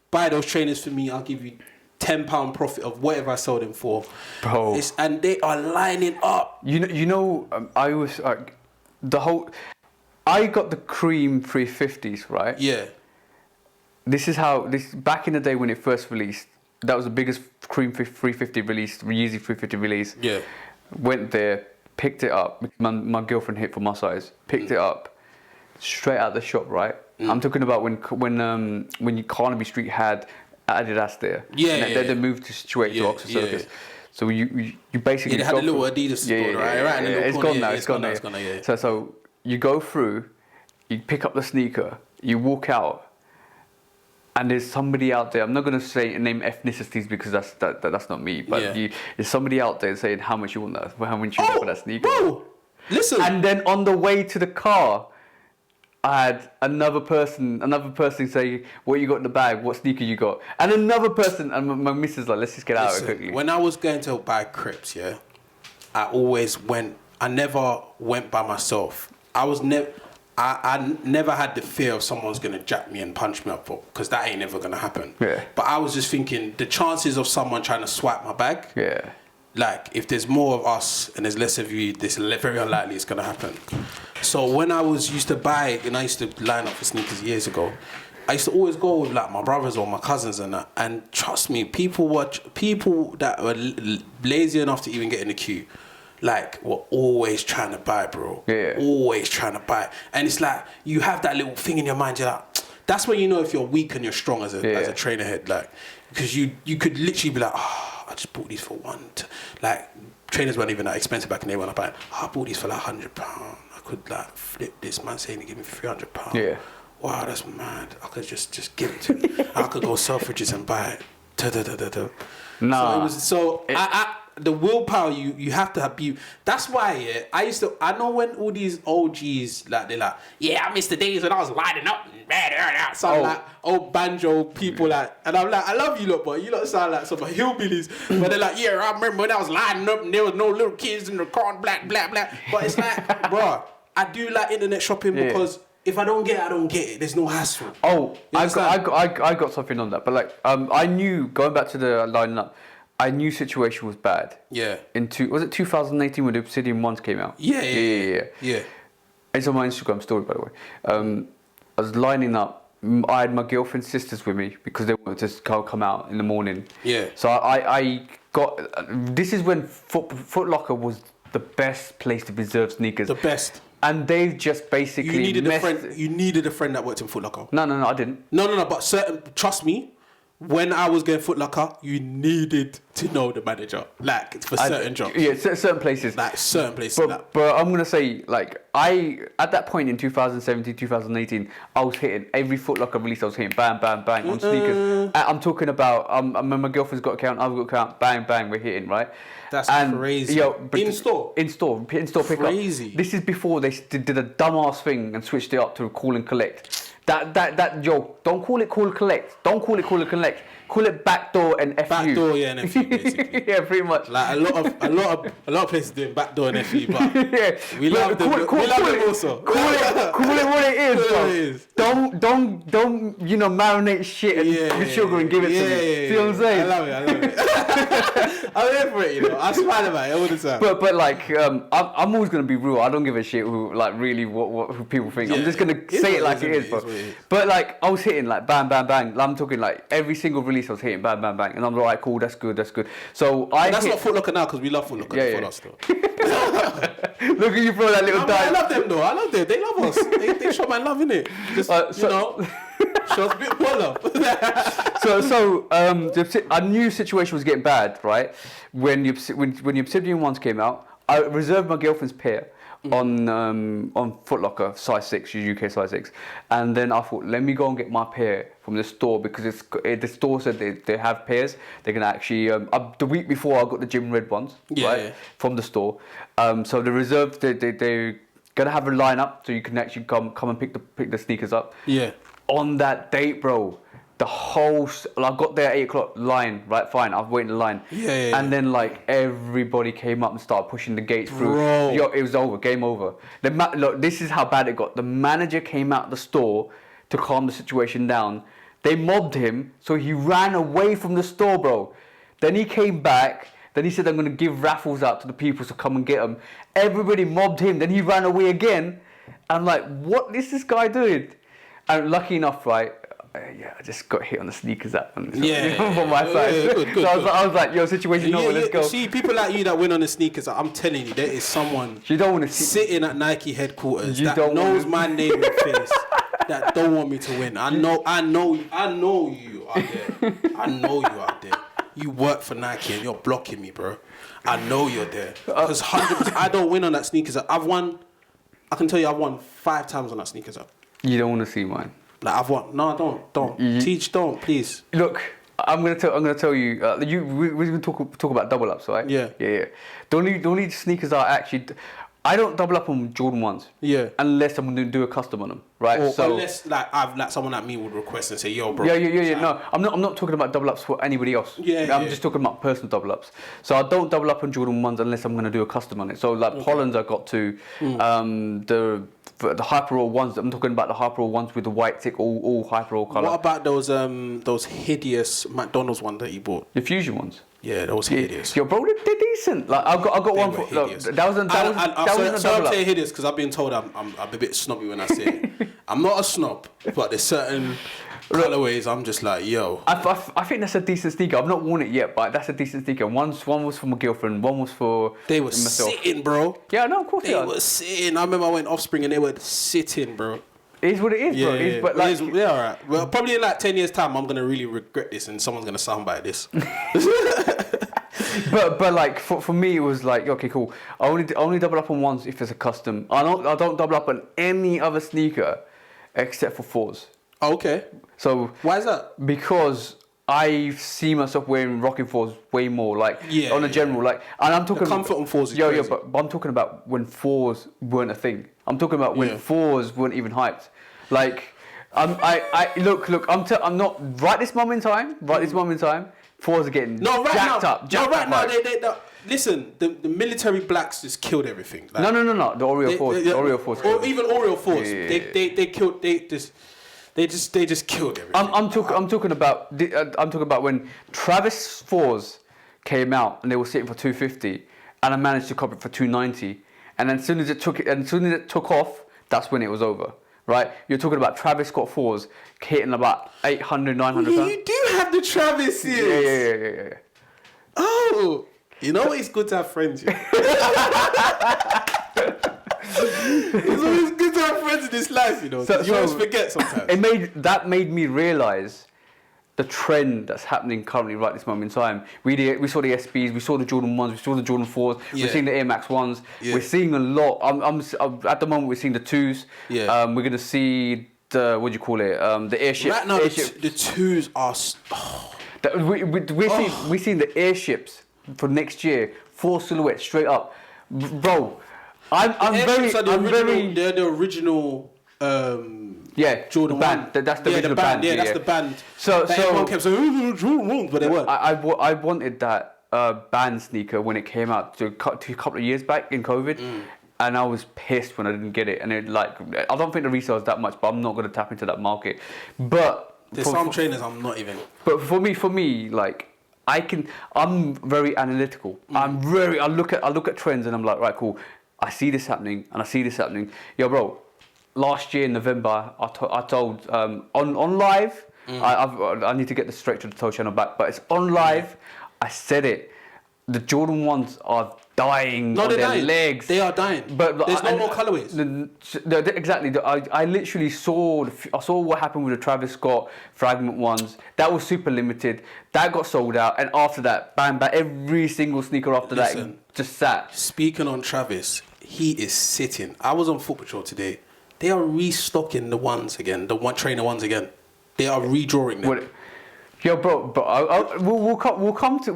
Buy those trainers for me. I'll give you £10 profit of whatever I sold them for. Bro. And they are lining up. You know, I was I got the cream 350s, right? Yeah. Back in the day when it first released, that was the biggest cream 350 release, Yeezy 350 release. Yeah. Went there, picked it up. My girlfriend hit for my size. Picked it up, straight out the shop, right? I'm talking about when Carnaby Street had Adidas there. They moved straight to Oxford Circus. So you basically they had a little Adidas store, right? It's gone now. It's gone now. So you go through, you pick up the sneaker, you walk out. And there's somebody out there. I'm not going to say name ethnicities because that's not me. But there's somebody out there saying how much you want that, how much you want for that sneaker. Bro, listen. And then on the way to the car, I had another person say, "What you got in the bag? What sneaker you got?" And another person, and my missus like, "Let's just get out of it quickly." When I was going to buy crepes, I always went. I never went by myself. I never had the fear of someone's going to jack me and punch me up because that ain't never going to happen. Yeah. But I was just thinking the chances of someone trying to swipe my bag. Yeah. Like, if there's more of us and there's less of you, this is very unlikely it's going to happen. So when I used to buy, and I used to line up for sneakers years ago, I used to always go with like my brothers or my cousins and that. And trust me, people that were lazy enough to even get in the queue, like, we're always trying to buy, bro. Yeah. Always trying to buy. And it's like, you have that little thing in your mind, you're like, that's when you know if you're weak and you're strong as a trainer head. Like, because you could literally be like, I just bought these for like, trainers weren't even that expensive back in the day when I bought. I bought these for like £100. I could like flip this man saying he give me £300. Yeah. Wow, that's mad. I could just give it to him. I could go Selfridges and buy it. Nah. So the willpower you have to have. That's why I know when all these OGs like they're like, I miss the days when I was lining up and sound like old banjo people like, and I'm like, I love you lot, but you lot sound like some hillbillies. But they're like, yeah, I remember when I was lining up and there was no little kids in the car, black. But it's like, bro, I do like internet shopping because if I don't get it, I don't get it. There's no hassle. Oh, I got something on that, but like, I knew going back to the lining up, I knew situation was bad. Yeah. Was it 2018 when the Obsidian ones came out? Yeah. It's on my Instagram story, by the way. I was lining up. I had my girlfriend's sisters with me because they wanted to come out in the morning. Yeah. So I got. This is when Foot Locker was the best place to preserve sneakers. The best. And they've just basically. You needed a friend that worked in Foot Locker. No, I didn't. No. But trust me. When I was going Foot Locker, you needed to know the manager, like for certain jobs. Yeah, certain places. Like certain places. But I'm gonna say, like, at that point in 2017, 2018, I was hitting every Foot Locker release. I was hitting bang on sneakers. I'm talking about. My girlfriend's got an account. I've got an account. Bang, we're hitting right. That's crazy. In store pickup. Crazy. This is before they did a dumbass thing and switched it up to call and collect. Don't call it call and collect. Don't call it call and collect. Call it backdoor and FU. Backdoor, yeah, and FU, basically. Yeah, pretty much. Like a lot of places doing backdoor and FU, but we love them. We love them also. Call it what it is, bro. Don't marinate shit with sugar and give it to me. See what I'm saying? I love it. I'm here for it, I smile about it all the time. But like, I'm always gonna be real. I don't give a shit who who people think. I'm just gonna say it like it is, bro. But like, I was hitting like bang. I'm talking like every single release I was hitting bang, and I'm like, alright, cool, that's good. So that's not Foot Locker now because we love Foot Locker. Yeah. Still. Look at you throw that little dive. I love them though. I love them. They love us. They show my love, innit? Just show us a bit more love. I knew the situation was getting bad, right? When the Obsidian ones came out, I reserved my girlfriend's pair. On Foot Locker size 6, UK size 6, and then I thought, let me go and get my pair from the store because the store said they have pairs. They can actually the week before I got the gym red ones from the store. So the reserve they're gonna have a lineup so you can actually come and pick the sneakers up. Yeah. On that date, bro. The whole, I got there at 8 o'clock line, right? Fine, I've waited in the line. Yeah. And then like everybody came up and started pushing the gates through. Bro. Yo, it was over, game over. Look, this is how bad it got. The manager came out of the store to calm the situation down. They mobbed him, so he ran away from the store, bro. Then he came back. Then he said, I'm going to give raffles out to the people, so come and get them. Everybody mobbed him. Then he ran away again. I'm like, what is this guy doing? And lucky enough, right? I just got hit on the sneakers app on my side. Yeah, good, so I was like, yo, situation over, let's go. See, people like you that win on the sneakers, I'm telling you, there is someone you don't want to sitting at Nike headquarters that knows my name and face that don't want me to win. I know you out there. I know you out there. You work for Nike and you're blocking me, bro. I know you're there. Because 100%, I don't win on that sneakers app. I can tell you I've won 5 times on that sneakers app. You don't want to see mine. Like I've won. No, don't. Teach, don't, please. Look, I'm gonna tell you. We're gonna talk about double ups, right? Yeah. The only sneakers are actually. I don't double up on Jordan 1s. Yeah. Unless I'm going to do a custom on them, right? Or unless someone like me would request and say, yo, bro. Yeah. No, I'm not talking about double ups for anybody else. I'm just talking about personal double ups. So I don't double up on Jordan 1s unless I'm going to do a custom on it. So like Hollands I got to, the Hyper Roll ones. I'm talking about the Hyper Roll ones with the white tick, all Hyper Roll colour. What about those hideous McDonald's one that you bought? The Fusion ones. Yeah, that was hideous. Yo, bro, they're decent. Like I got one for that was I'm saying hideous because I've been told I'm a bit snobby when I say it. I'm not a snob, but there's certain colorways I'm just like, yo. I think that's a decent sneaker. I've not worn it yet, but that's a decent sneaker. One was for my girlfriend, one was for They were myself. sitting, bro. Yeah, no, of course they were sitting. I remember I went Offspring and they were sitting, bro. It is what it is, bro. Yeah, but like, yeah, alright. Well, probably in like 10 years' time, I'm gonna really regret this, and someone's gonna soundbite this. But like for me, it was like, okay, cool. I only double up on ones if there's a custom. I don't double up on any other sneaker except for 4s. Oh, okay. So why is that? Because I see myself rocking 4s way more, like on a general, like, and I'm talking the comfort on 4s is crazy. Yeah, but I'm talking about when 4s weren't a thing. I'm talking about when 4s weren't even hyped. Like Look. I'm not right this moment in time. Right this moment in time. Fours are getting jacked up. They listen. The military blacks just killed everything. Like, No. The Oreo fours. Oreo fours. Or even Oreo fours. Yeah. They killed. They just killed everything. I'm talking about when Travis fours came out and they were sitting for 250, and I managed to cop it for 290, and then as soon as it took off, that's when it was over. Right? You're talking about Travis Scott fours hitting about 800, 900. Yeah, you do have the Travis here. Yeah. Oh, you know it's good to have friends. Yeah? It's always good to have friends in this life, you know. So, you always forget sometimes. That made me realise the trend that's happening currently right this moment in time. We saw the SBs, we saw the Jordan 1s, we saw the Jordan 4s, we're seeing the Air Max 1s. Yeah. We're seeing a lot. I'm at the moment we're seeing the 2s. Yeah. We're gonna see the the airship. Right now the 2s are. We're seeing the airships for next year. 4 silhouettes straight up, bro. They're the original. Jordan band. That's the original band. Yeah, that's the band. So everyone kept saying, but they weren't. I wanted that band sneaker when it came out a couple of years back in COVID, and I was pissed when I didn't get it. And I don't think the resale is that much, but I'm not going to tap into that market. But there's some trainers I'm not even. But for me, like I'm very analytical. I look at trends and I'm like, right, cool. I see this happening and I see this happening. Yo, bro. Last year in November, I told on live. I need to get the straight to the toe channel back, but it's on live. I said it. The Jordan 1s are dying on their legs. They are dying. But there's no more colorways. Exactly. I literally saw what happened with the Travis Scott fragment 1s. That was super limited. That got sold out, and after that, bang, every single sneaker after that just sat. Speaking on Travis, he is sitting. I was on Foot Patrol today. They are restocking the 1s again, the trainer 1s again. They are redrawing them. Yo, bro, but we'll come to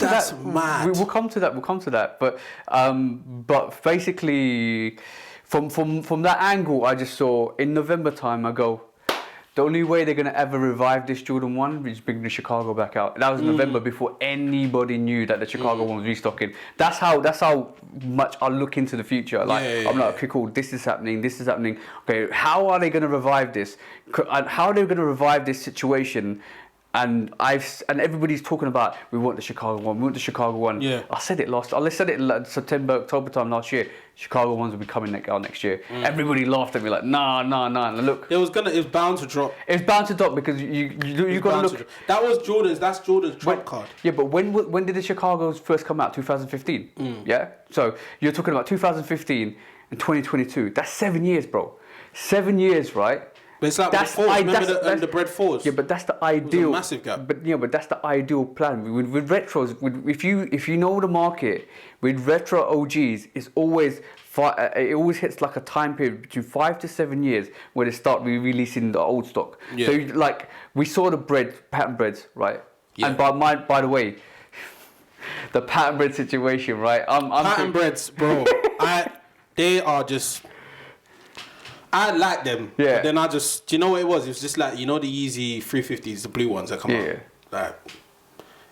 That's that. Mad. We'll come to that. But basically, from that angle, I just saw in November time. I go, the only way they're gonna ever revive this Jordan 1 is bring the Chicago back out. And that was November before anybody knew that the Chicago 1 was restocking. That's how much I look into the future. I'm like, okay, cool. This is happening. Okay, how are they gonna revive this? And how are they gonna revive this situation? And everybody's talking about we want the Chicago 1. Yeah. I said it in September, October time last year. Chicago 1s will be coming out next year. Everybody laughed at me like, nah. And look, it was bound to drop. It's bound to drop because you got to look. That was Jordan's. That's Jordan's trump card. Yeah, but when did the Chicago's first come out? 2015. Yeah. So you're talking about 2015 and 2022. That's 7 years, bro. 7 years, right? But it's like remember the bread fours? Yeah, but that's the ideal. It was a massive gap. But that's the ideal plan. With retros, if you know the market, with retro OGs, it always hits like a time period between 5 to 7 years where they start re-releasing the old stock. Yeah. So we saw the pattern breads, right? Yeah. And by the way, the pattern bread situation, right? Pattern breads, bro. They are just. I like them. Yeah. But then do you know what it was? It was just like, you know the Yeezy 350s, the blue ones that come out? Like,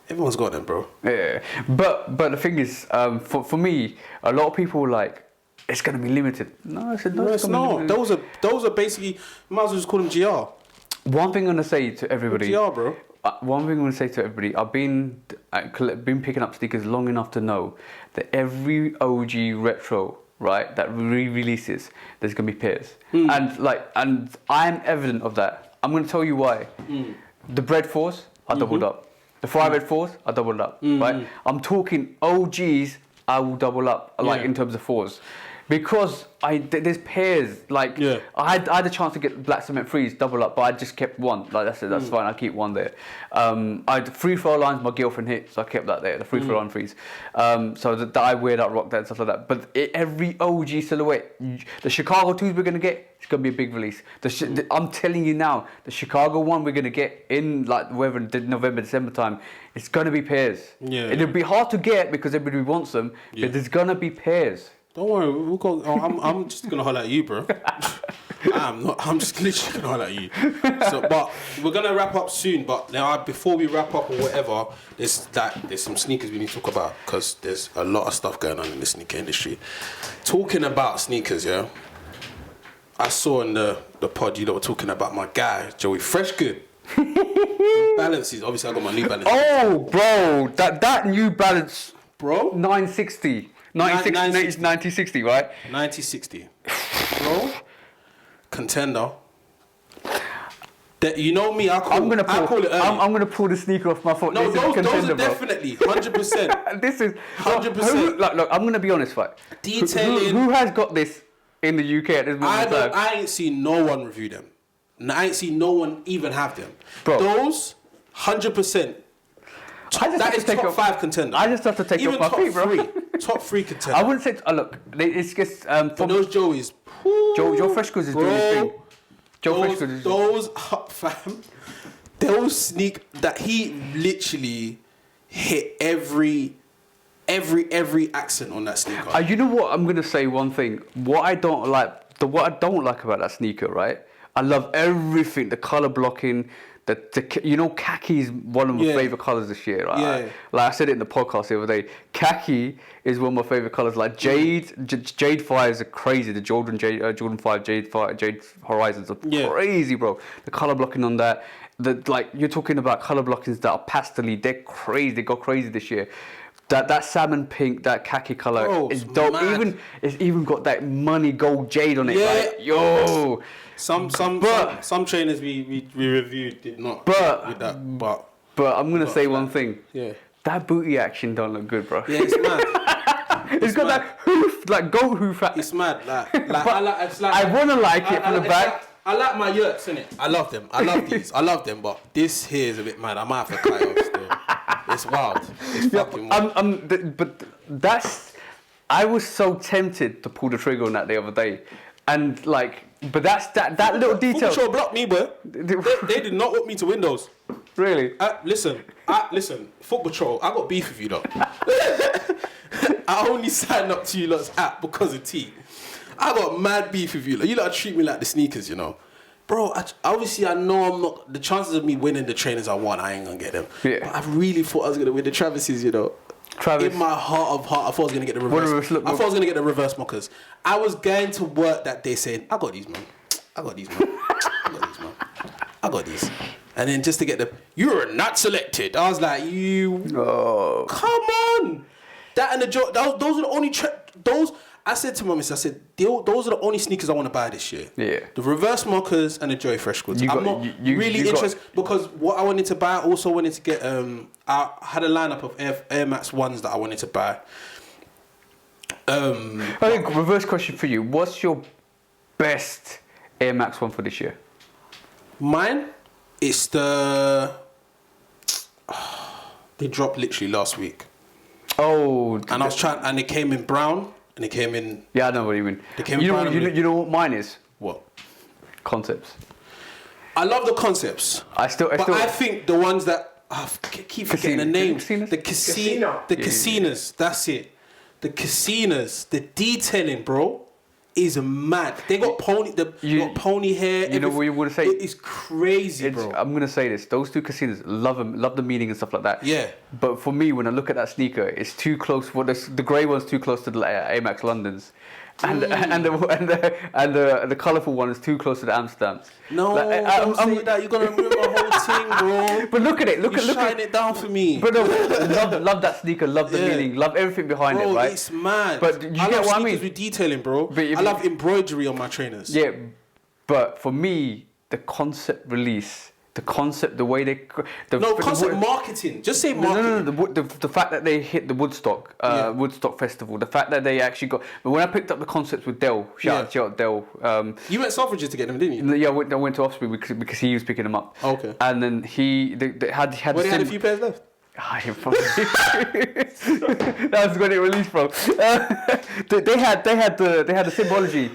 everyone's got them, bro. Yeah. But the thing is, for me, a lot of people were like, it's going to be limited. No, I said, no, it's not. Those are basically, you might as well just call them GR. One thing I'm going to say to everybody. GR, bro. One thing I'm going to say to everybody, I've been picking up sneakers long enough to know that every OG retro, right, that re-releases, there's gonna be pairs, and I'm evident of that. I'm gonna tell you why. The bread fours are doubled up. The 5 fours are doubled up. Right. I'm talking OGs. I will double up in terms of fours. Because there's pairs I had a chance to get black cement 3s double up, but I just kept one. Like that's it, that's fine. I keep one there. I had free throw lines. My girlfriend hit, so I kept that there. The free throw line 3s. So that I wear that, rock that, and stuff like that. But every OG silhouette, the Chicago 2s we're gonna get, it's gonna be a big release. I'm telling you now, the Chicago 1 we're gonna get in November, December time, it's gonna be pairs. Yeah. It'll be hard to get because everybody wants them, but there's gonna be pairs. Don't worry, we'll go. Oh, I'm just gonna holler at you, bro. I'm not. I'm just literally gonna holler at you. So, but we're gonna wrap up soon. But now, before we wrap up or whatever, there's some sneakers we need to talk about because there's a lot of stuff going on in the sneaker industry. Talking about sneakers, yeah. I saw in the pod you lot were talking about my guy Joey Freshgood. Balances. Obviously, I got my New Balance. Oh, bro, that New Balance, bro, 960. 9060, right? 9060. Bro, contender. That, you know me, I call it early. I'm gonna pull the sneaker off my foot. No, those are bro. definitely 100%. This is 100%. Look, I'm gonna be honest, right? Detailing. Who has got this in the UK at this moment in time? I ain't seen no one review them. I ain't seen no one even have them. Bro. Those 100%. That is top 5 contender. I just have to take it off my feet, bro. Top 3 contender. I wouldn't say. Look, it's just for those Joeys. Joe Freshgood is doing his thing. Those fam. Those sneak that he literally hit every accent on that sneaker. You know what? I'm gonna say one thing. What I don't like about that sneaker, right? I love everything. The color blocking. Khaki is one of my favorite colors this year. Right? Yeah. Like I said it in the podcast the other day. Khaki is one of my favorite colors. Like Jade Fires are crazy. The Jordan 5 Jade Horizons are crazy, bro. The color blocking on that. You're talking about color blockings that are pastel-y. They're crazy. They got crazy this year. That salmon pink, that khaki color is dope. Mad. It's even got that money gold jade on it. Right? Yo. Some trainers we reviewed did not with that, but I'm gonna say one thing. Yeah. That booty action don't look good, bro. Yeah, it's mad. It's got that hoof, like goat hoof. It's mad. I wanna like it from the back. I like my yurts, innit? I love them. I love these. I love them, but this here is a bit mad. I might have to cut it off still. It's wild. It's fucking wild. But I was so tempted to pull the trigger on that the other day, and but that's that little detail. Foot Patrol blocked me, bro. They did not want me to Windows. Really? Listen. Foot Patrol, I got beef with you, though. I only signed up to you lot's app because of T. I got mad beef with you. You lot treat me like the sneakers, you know. Bro, obviously I know I'm not... The chances of me winning the trainers I want, I ain't going to get them. Yeah. But I really thought I was going to win the Travises, you know. In my heart of heart, I thought I was going to get the reverse. I thought I was going to get the reverse mockers. I was going to work that day saying, I got these, man. I got these. And then just to get you're not selected. I was like, come on. That and the those are the only... I said to my missus, those are the only sneakers I want to buy this year. Yeah. The reverse mockers and the Joey Freshgoods. I'm not really interested because what I wanted to buy, I also wanted to get, I had a lineup of Air Max 1s that I wanted to buy. I think reverse question for you. What's your best Air Max 1 for this year? Mine? It's the... they dropped literally last week. Oh. And I was trying, and it came in brown. And it came in... Yeah, I know what you mean. You know what mine is? What? Concepts. I love the concepts. I think the ones that... I keep forgetting the names. The casinas. That's it. The casinas. The detailing, bro, is mad. They got pony hair. You know what you want to say? It is crazy, bro. I'm going to say this. Those two casinas, love them, love the meaning and stuff like that. Yeah. But for me, when I look at that sneaker, it's too close. The grey one's too close to the Amex Londons. And the colourful one is too close to the Amsterdams. No, don't say that. You're gonna ruin my whole thing, bro. But look at it. Look shine it down for me. But no, love that sneaker. Love the meaning. Love everything behind it. Right? It's mad. But you get what I mean? With detailing, bro. I love embroidery on my trainers. Yeah, but for me, the concept release. The concept, the way they... marketing. Just say marketing. No. The fact that they hit the Woodstock Festival, the fact that they actually got... But when I picked up the concepts with Dell, shout out Dell. You went Selfridges to get them, didn't you? Yeah, I went to Offspring because he was picking them up. Oh, okay. And then they had a few pairs left. That was when it released, bro. They had the symbology.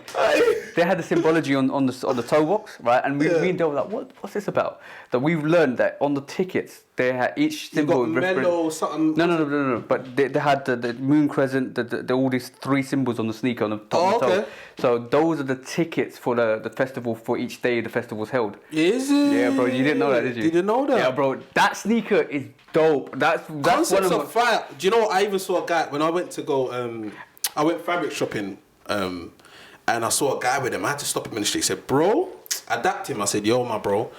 they had the symbology on the toe box, right? And me and Dale were like, what's this about? That we've learned that on the tickets they had each symbol. You got mellow something. No. But they had the moon crescent, the all these 3 symbols on the sneaker on the top of the toe. So those are the tickets for the festival for each day the festival's held. Is it? Yeah, bro. You didn't know that, did you? Didn't know that. Yeah, bro. That sneaker is dope. That's Concepts of fire. Do you know what? I even saw a guy when I went to go. I went fabric shopping. And I saw a guy with him. I had to stop him in the street. He said, "Bro," I dapped him. I said, "Yo, my bro,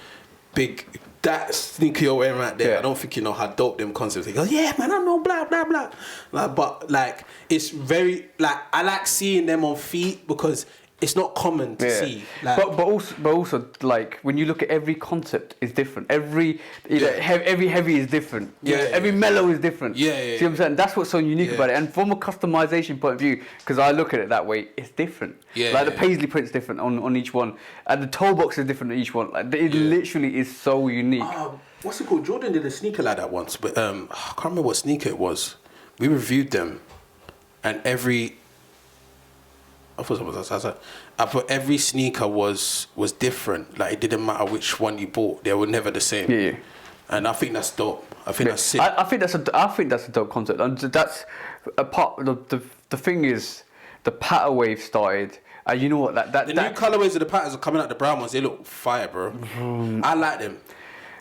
big that sneaker you're wearing right there. I don't think you know how dope them concepts." He goes, "Yeah, man, I know, blah blah blah." Like, but like, it's very like I like seeing them on feet because it's not common to see. Like, but also like when you look at every concept is different. Every heavy is different. Every mellow is different. See what I'm saying? That's what's so unique about it. And from a customization point of view, because I look at it that way, it's different. Like the paisley print's different on each one, and the toe box is different on each one. Like it literally is so unique. What's it called? Jordan did a sneaker like that once, but I can't remember what sneaker it was. We reviewed them, and I thought every sneaker was different. Like it didn't matter which one you bought; they were never the same. Yeah. And I think that's dope. I think that's sick. I think that's a dope concept. And that's a part. The thing is, the pattern wave started. And you know what? The new colorways of the patterns are coming out. The brown ones, they look fire, bro. I like them.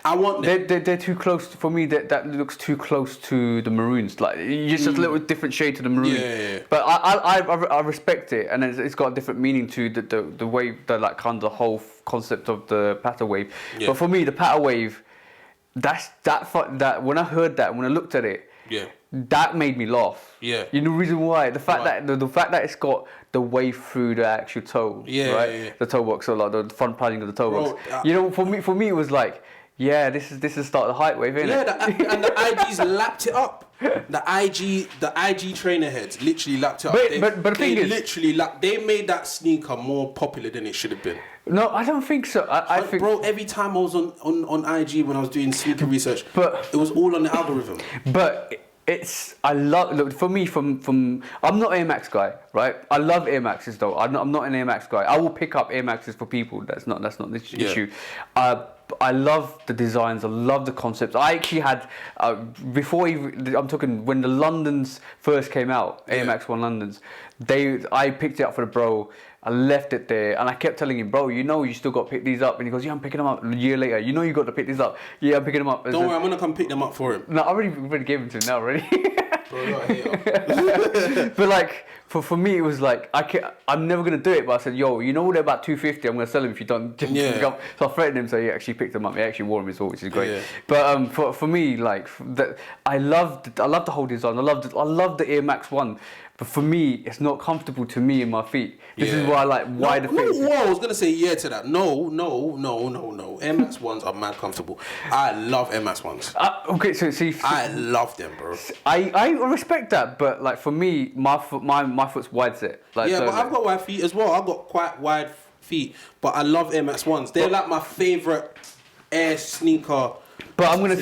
I want them. They're too close for me. That looks too close to the maroons. Like just a little different shade to the maroon. Yeah. But I respect it, and it's got a different meaning to the wave, like kind of the whole concept of the pattern wave. Yeah. But for me, the pattern wave, that when I heard that, when I looked at it, that made me laugh. Yeah. You know the reason why? The fact that it's got the wave through the actual toe. Right. The toe box, so like the front padding of the toe box. You know, for me, it was like. Yeah, this is the start of the hype wave, isn't it? Yeah, and the IGs lapped it up. The IG trainer heads literally lapped it up. But the thing is, they made that sneaker more popular than it should have been. No, I don't think so. I think, bro, every time I was on IG when I was doing sneaker research, it was all on the algorithm. But look, for me, from I'm not Air Max guy, right? I love Air Maxes though. I'm not an Air Max guy. I will pick up Air Maxes for people. That's not the issue. I love the designs. I love the concepts. I actually had I'm talking when the Londons first came out, Air Max 1 Londons. I picked it up for the bro. I left it there, and I kept telling him, bro, you still got to pick these up. And he goes, yeah, I'm picking them up. A year later, you got to pick these up. Yeah, I'm picking them up. Don't worry, I'm gonna come pick them up for him. No, I already gave them to him now already. Bro, you're a hater. But like for me, it was like I'm never gonna do it. But I said, yo, they're about $250. I'm gonna sell them if you don't. So I threatened him, so he actually picked them up. He actually wore them as well, which is great. Yeah. But for me, like I loved the whole design. I loved the Air Max 1. But for me, it's not comfortable to me in my feet. This is why I like wider feet. No, I was gonna say yeah to that. No. Air Max 1s are mad comfortable. I love Air Max 1s. Okay, so see, I love them, bro. I respect that, but like for me, my foot's wide set. Like, but I've got wide feet as well. I've got quite wide feet, but I love Air Max 1s. They're like my favorite Air sneaker. But I'm gonna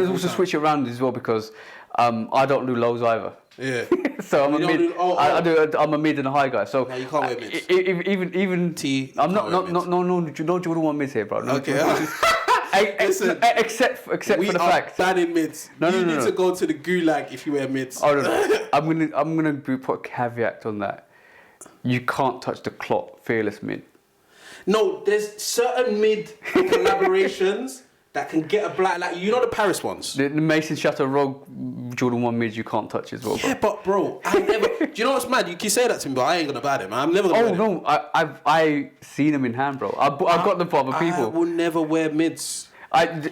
also switch it around as well because I don't do lows either. Yeah. So I'm I'm a mid and a high guy. So no, you can't wear mids. Even T. I'm not Jordan 1 mids here, bro. Okay. Listen, except for the fact banning mids. You need to go to the gulag if you wear mids. Oh no. I'm gonna put a caveat on that. You can't touch the clot fearless mid. No, there's certain mid collaborations that can get a black, like the Paris ones. The Mason Chateau Rogue Jordan 1 mids you can't touch as well. Yeah, but bro, I never. Do you know what's mad? You can say that to me, but I ain't gonna buy them. I'm never gonna. Oh no, I seen them in hand, bro. I've got them for other people. I will never wear mids. I'm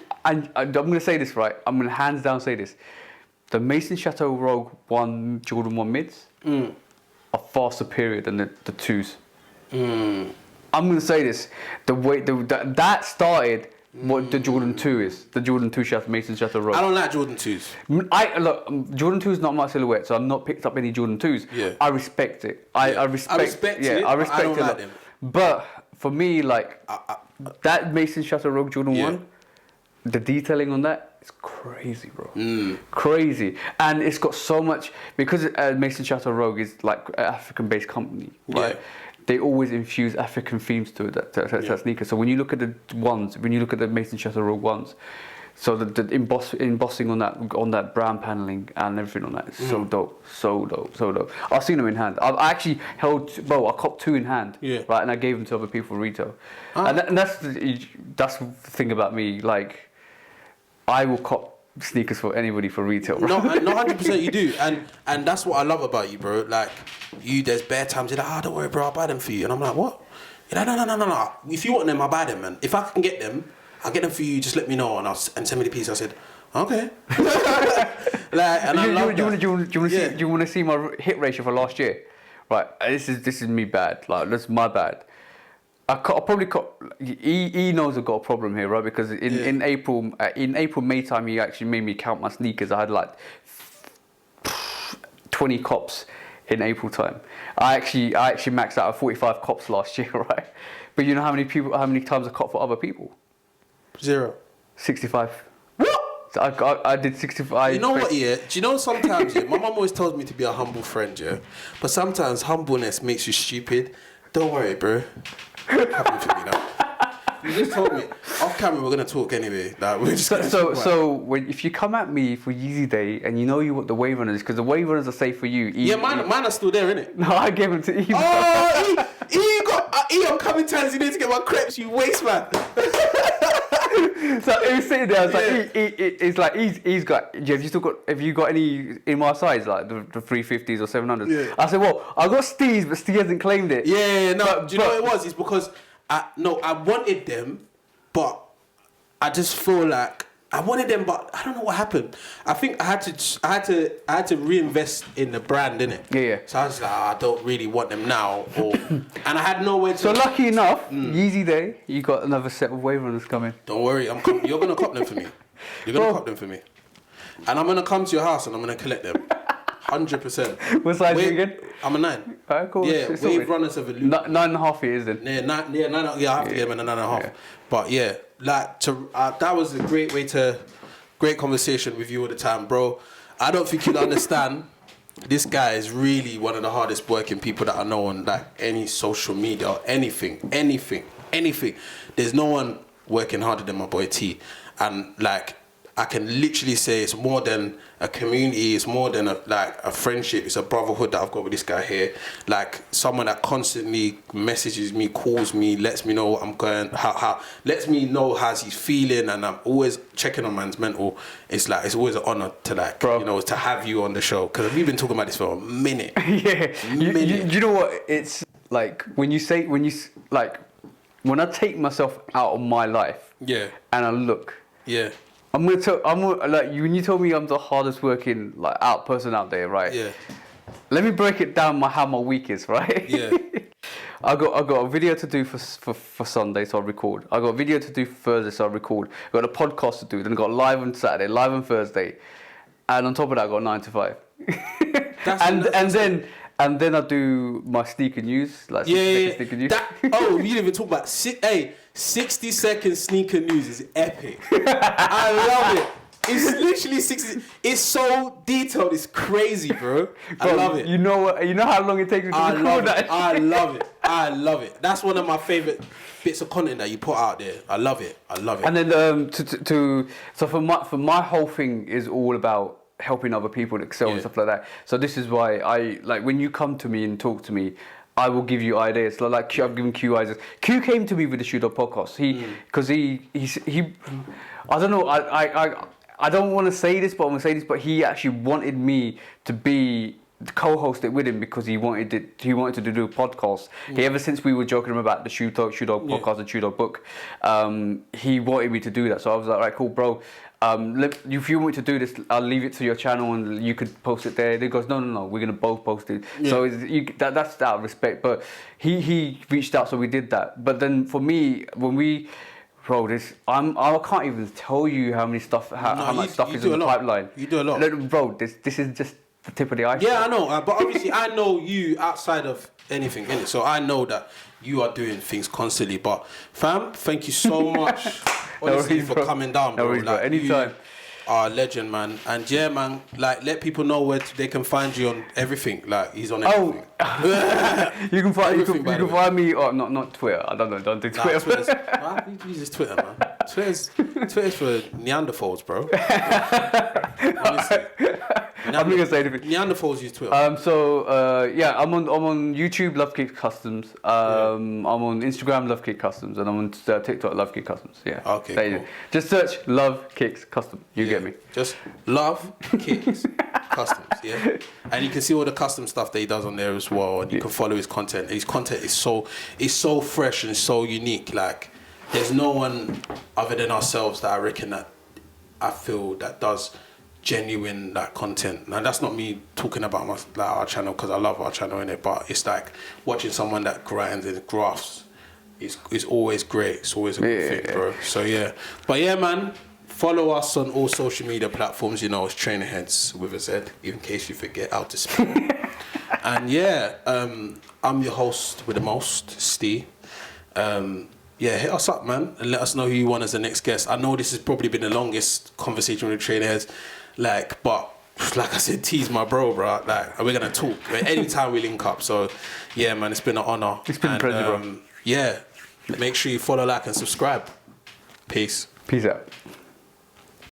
gonna say this right. I'm gonna hands down say this. The Mason Chateau Rogue Jordan 1 mids are far superior than the twos. I'm gonna say this. The way that started. What the Jordan 2 is, the Jordan 2 Mason Chateau Rogue. I don't like Jordan 2s. Jordan 2 is not my silhouette, so I've not picked up any Jordan 2s. Yeah. I respect it. I respect it. I don't like them. But for me, like that Mason Chateau Rogue Jordan 1, the detailing on that is crazy, bro. Crazy, and it's got so much because Mason Chateau Rogue is like an African-based company, right? they always infuse African themes to that sneaker. So when you look at the Mason Shutter Rogue ones, so the embossing on that brown paneling and everything on that is so dope, so dope. I've seen them in hand. I actually I copped 2 in hand, right, and I gave them to other people for retail. And that's the thing about me. Like, I will cop sneakers for anybody for retail. Right? No, 100% you do, and that's what I love about you, bro. Like, there's bare times you're like, don't worry, bro, I'll buy them for you, and I'm like, what? You're like, no. If you want them, I'll buy them, man. If I can get them, I'll get them for you. Just let me know, and send me the piece. I said, okay. Like, and do you want to see my hit ratio for last year? Right, this is me bad. Like, that's my bad. I probably he knows I've got a problem here, right? Because in April, May time, he actually made me count my sneakers. I had like 20 cops in April time. I actually maxed out at 45 cops last year, right? But you know how many times I cop for other people? 0. 65. What? So I did 65. You know what, yeah? Do you know sometimes, my mum always tells me to be a humble friend, yeah? But sometimes humbleness makes you stupid. Don't worry, bro. Happy for me now. You just told me. Off camera, we're going to talk anyway. Like, we're just if you come at me for Yeezy Day and you know you want the wave runners, because the wave runners are safe for you. Mine are still there, innit? No, I gave them to E. Oh, I'm coming times you need to get my crepes, you waste man. So he was sitting there. I was like, it's like he's got. Have you got any in my size, like the 350s or 700s? Yeah. I said, well, I got Steve's, but Steve hasn't claimed it. Yeah, no. Do you know what it was? It's because I wanted them, but I just feel like I wanted them, but I don't know what happened. I think I had to reinvest in the brand, innit? Yeah. So I was like, I don't really want them now, and I had nowhere to. So lucky enough, Yeezy Day, you got another set of wave runners coming. Don't worry, you're gonna cop them for me. You're gonna cop them for me, and I'm gonna come to your house and I'm gonna collect them. 100%. What size are you again? I'm a 9. Alright, cool. Yeah, wave runners have illuminated. 9.5 years then. Yeah, 9. I have to get them in a 9.5. Yeah. But yeah, like that was a great conversation with you all the time, bro. I don't think you'll understand. This guy is really one of the hardest working people that I know on like any social media or anything. There's no one working harder than my boy T, and like. I can literally say it's more than a community, it's more than a friendship, it's a brotherhood that I've got with this guy here. Like someone that constantly messages me, calls me, lets me know what I'm going, how lets me know how he's feeling, and I'm always checking on man's mental. It's always an honor to to have you on the show, because we've been talking about this for a minute. Yeah. You know what? It's like when I take myself out of my life. Yeah. And I look. Yeah. When you told me I'm the hardest working person out there, right? Yeah. Let me break it down how my week is, right? Yeah. I got a video to do for Sunday, so I record. I got a video to do for Thursday, so I record. I got a podcast to do. Then I got live on Saturday, live on Thursday, and on top of that, I got 9 to 5. And then I do my sneaker news, sneaker news. You didn't even talk about 60-second sneaker news is epic. I love it. It's literally 60. It's so detailed. It's crazy, bro. I love it. You know what? You know how long it takes me to record that. I love it. That's one of my favorite bits of content that you put out there. I love it. And then so for my whole thing is all about helping other people excel and stuff like that. So this is why I like when you come to me and talk to me, I will give you ideas. Like I've given Q ideas. Q came to me with the Shoe Dog podcast. Because he I don't know. I don't want to say this, but I'm gonna say this. But he actually wanted me to co-host it with him because he wanted to do a podcast. Ever since we were joking about the Shoe Dog podcast and Shoe Dog book, he wanted me to do that. So I was like, right, cool, bro. If you want me to do this, I'll leave it to your channel and you could post it there. And he goes, no, we're gonna both post it. Yeah. So that's out of respect. But he reached out, so we did that. But then for me, when we, bro, I can't even tell you how much stuff is in the pipeline. You do a lot, bro. This is just the tip of the iceberg. Yeah, I know. But obviously, I know you outside of anything, innit? So I know that you are doing things constantly. But fam, thank you so much. Honestly, for coming down, bro. No worries, bro. Anytime. legend, man. And yeah, man, like let people know where they can find you on everything. Like he's on everything. You can find Everything, by the way. find me. Oh, not Twitter. I don't know. Don't do Twitter. He uses Twitter, man. Twitter's for Neanderthals, bro. Honestly. I'm not gonna say anything. Neanderthals use Twitter. Yeah, I'm on YouTube, Lovekicks Customs. I'm on Instagram, Lovekicks Customs, and I'm on TikTok, Lovekicks Customs. Yeah. Okay, There you cool. go. Just search Lovekicks Custom. You get me. Just Lovekicks Customs, yeah. And you can see all the custom stuff that he does on there as well, and you can follow his content. His content is so fresh and so unique. Like, there's no one other than ourselves that I reckon that I feel that does genuine like content. Now that's not me talking about our channel because I love our channel in it, but it's like watching someone that grinds and grafts is always great. It's always a good thing, bro. So yeah, but yeah, man, follow us on all social media platforms. You know, it's Trainerheads with a Z, in case you forget how to spell. And yeah, I'm your host with the most, Steve. Yeah, hit us up, man, and let us know who you want as the next guest. I know this has probably been the longest conversation with Trainerheads, like, but like I said, T's my bro. Like, we're gonna talk anytime we link up. So, yeah, man, it's been an honor. It's been a pleasure, bro. Yeah, make sure you follow, like, and subscribe. Peace. Peace out.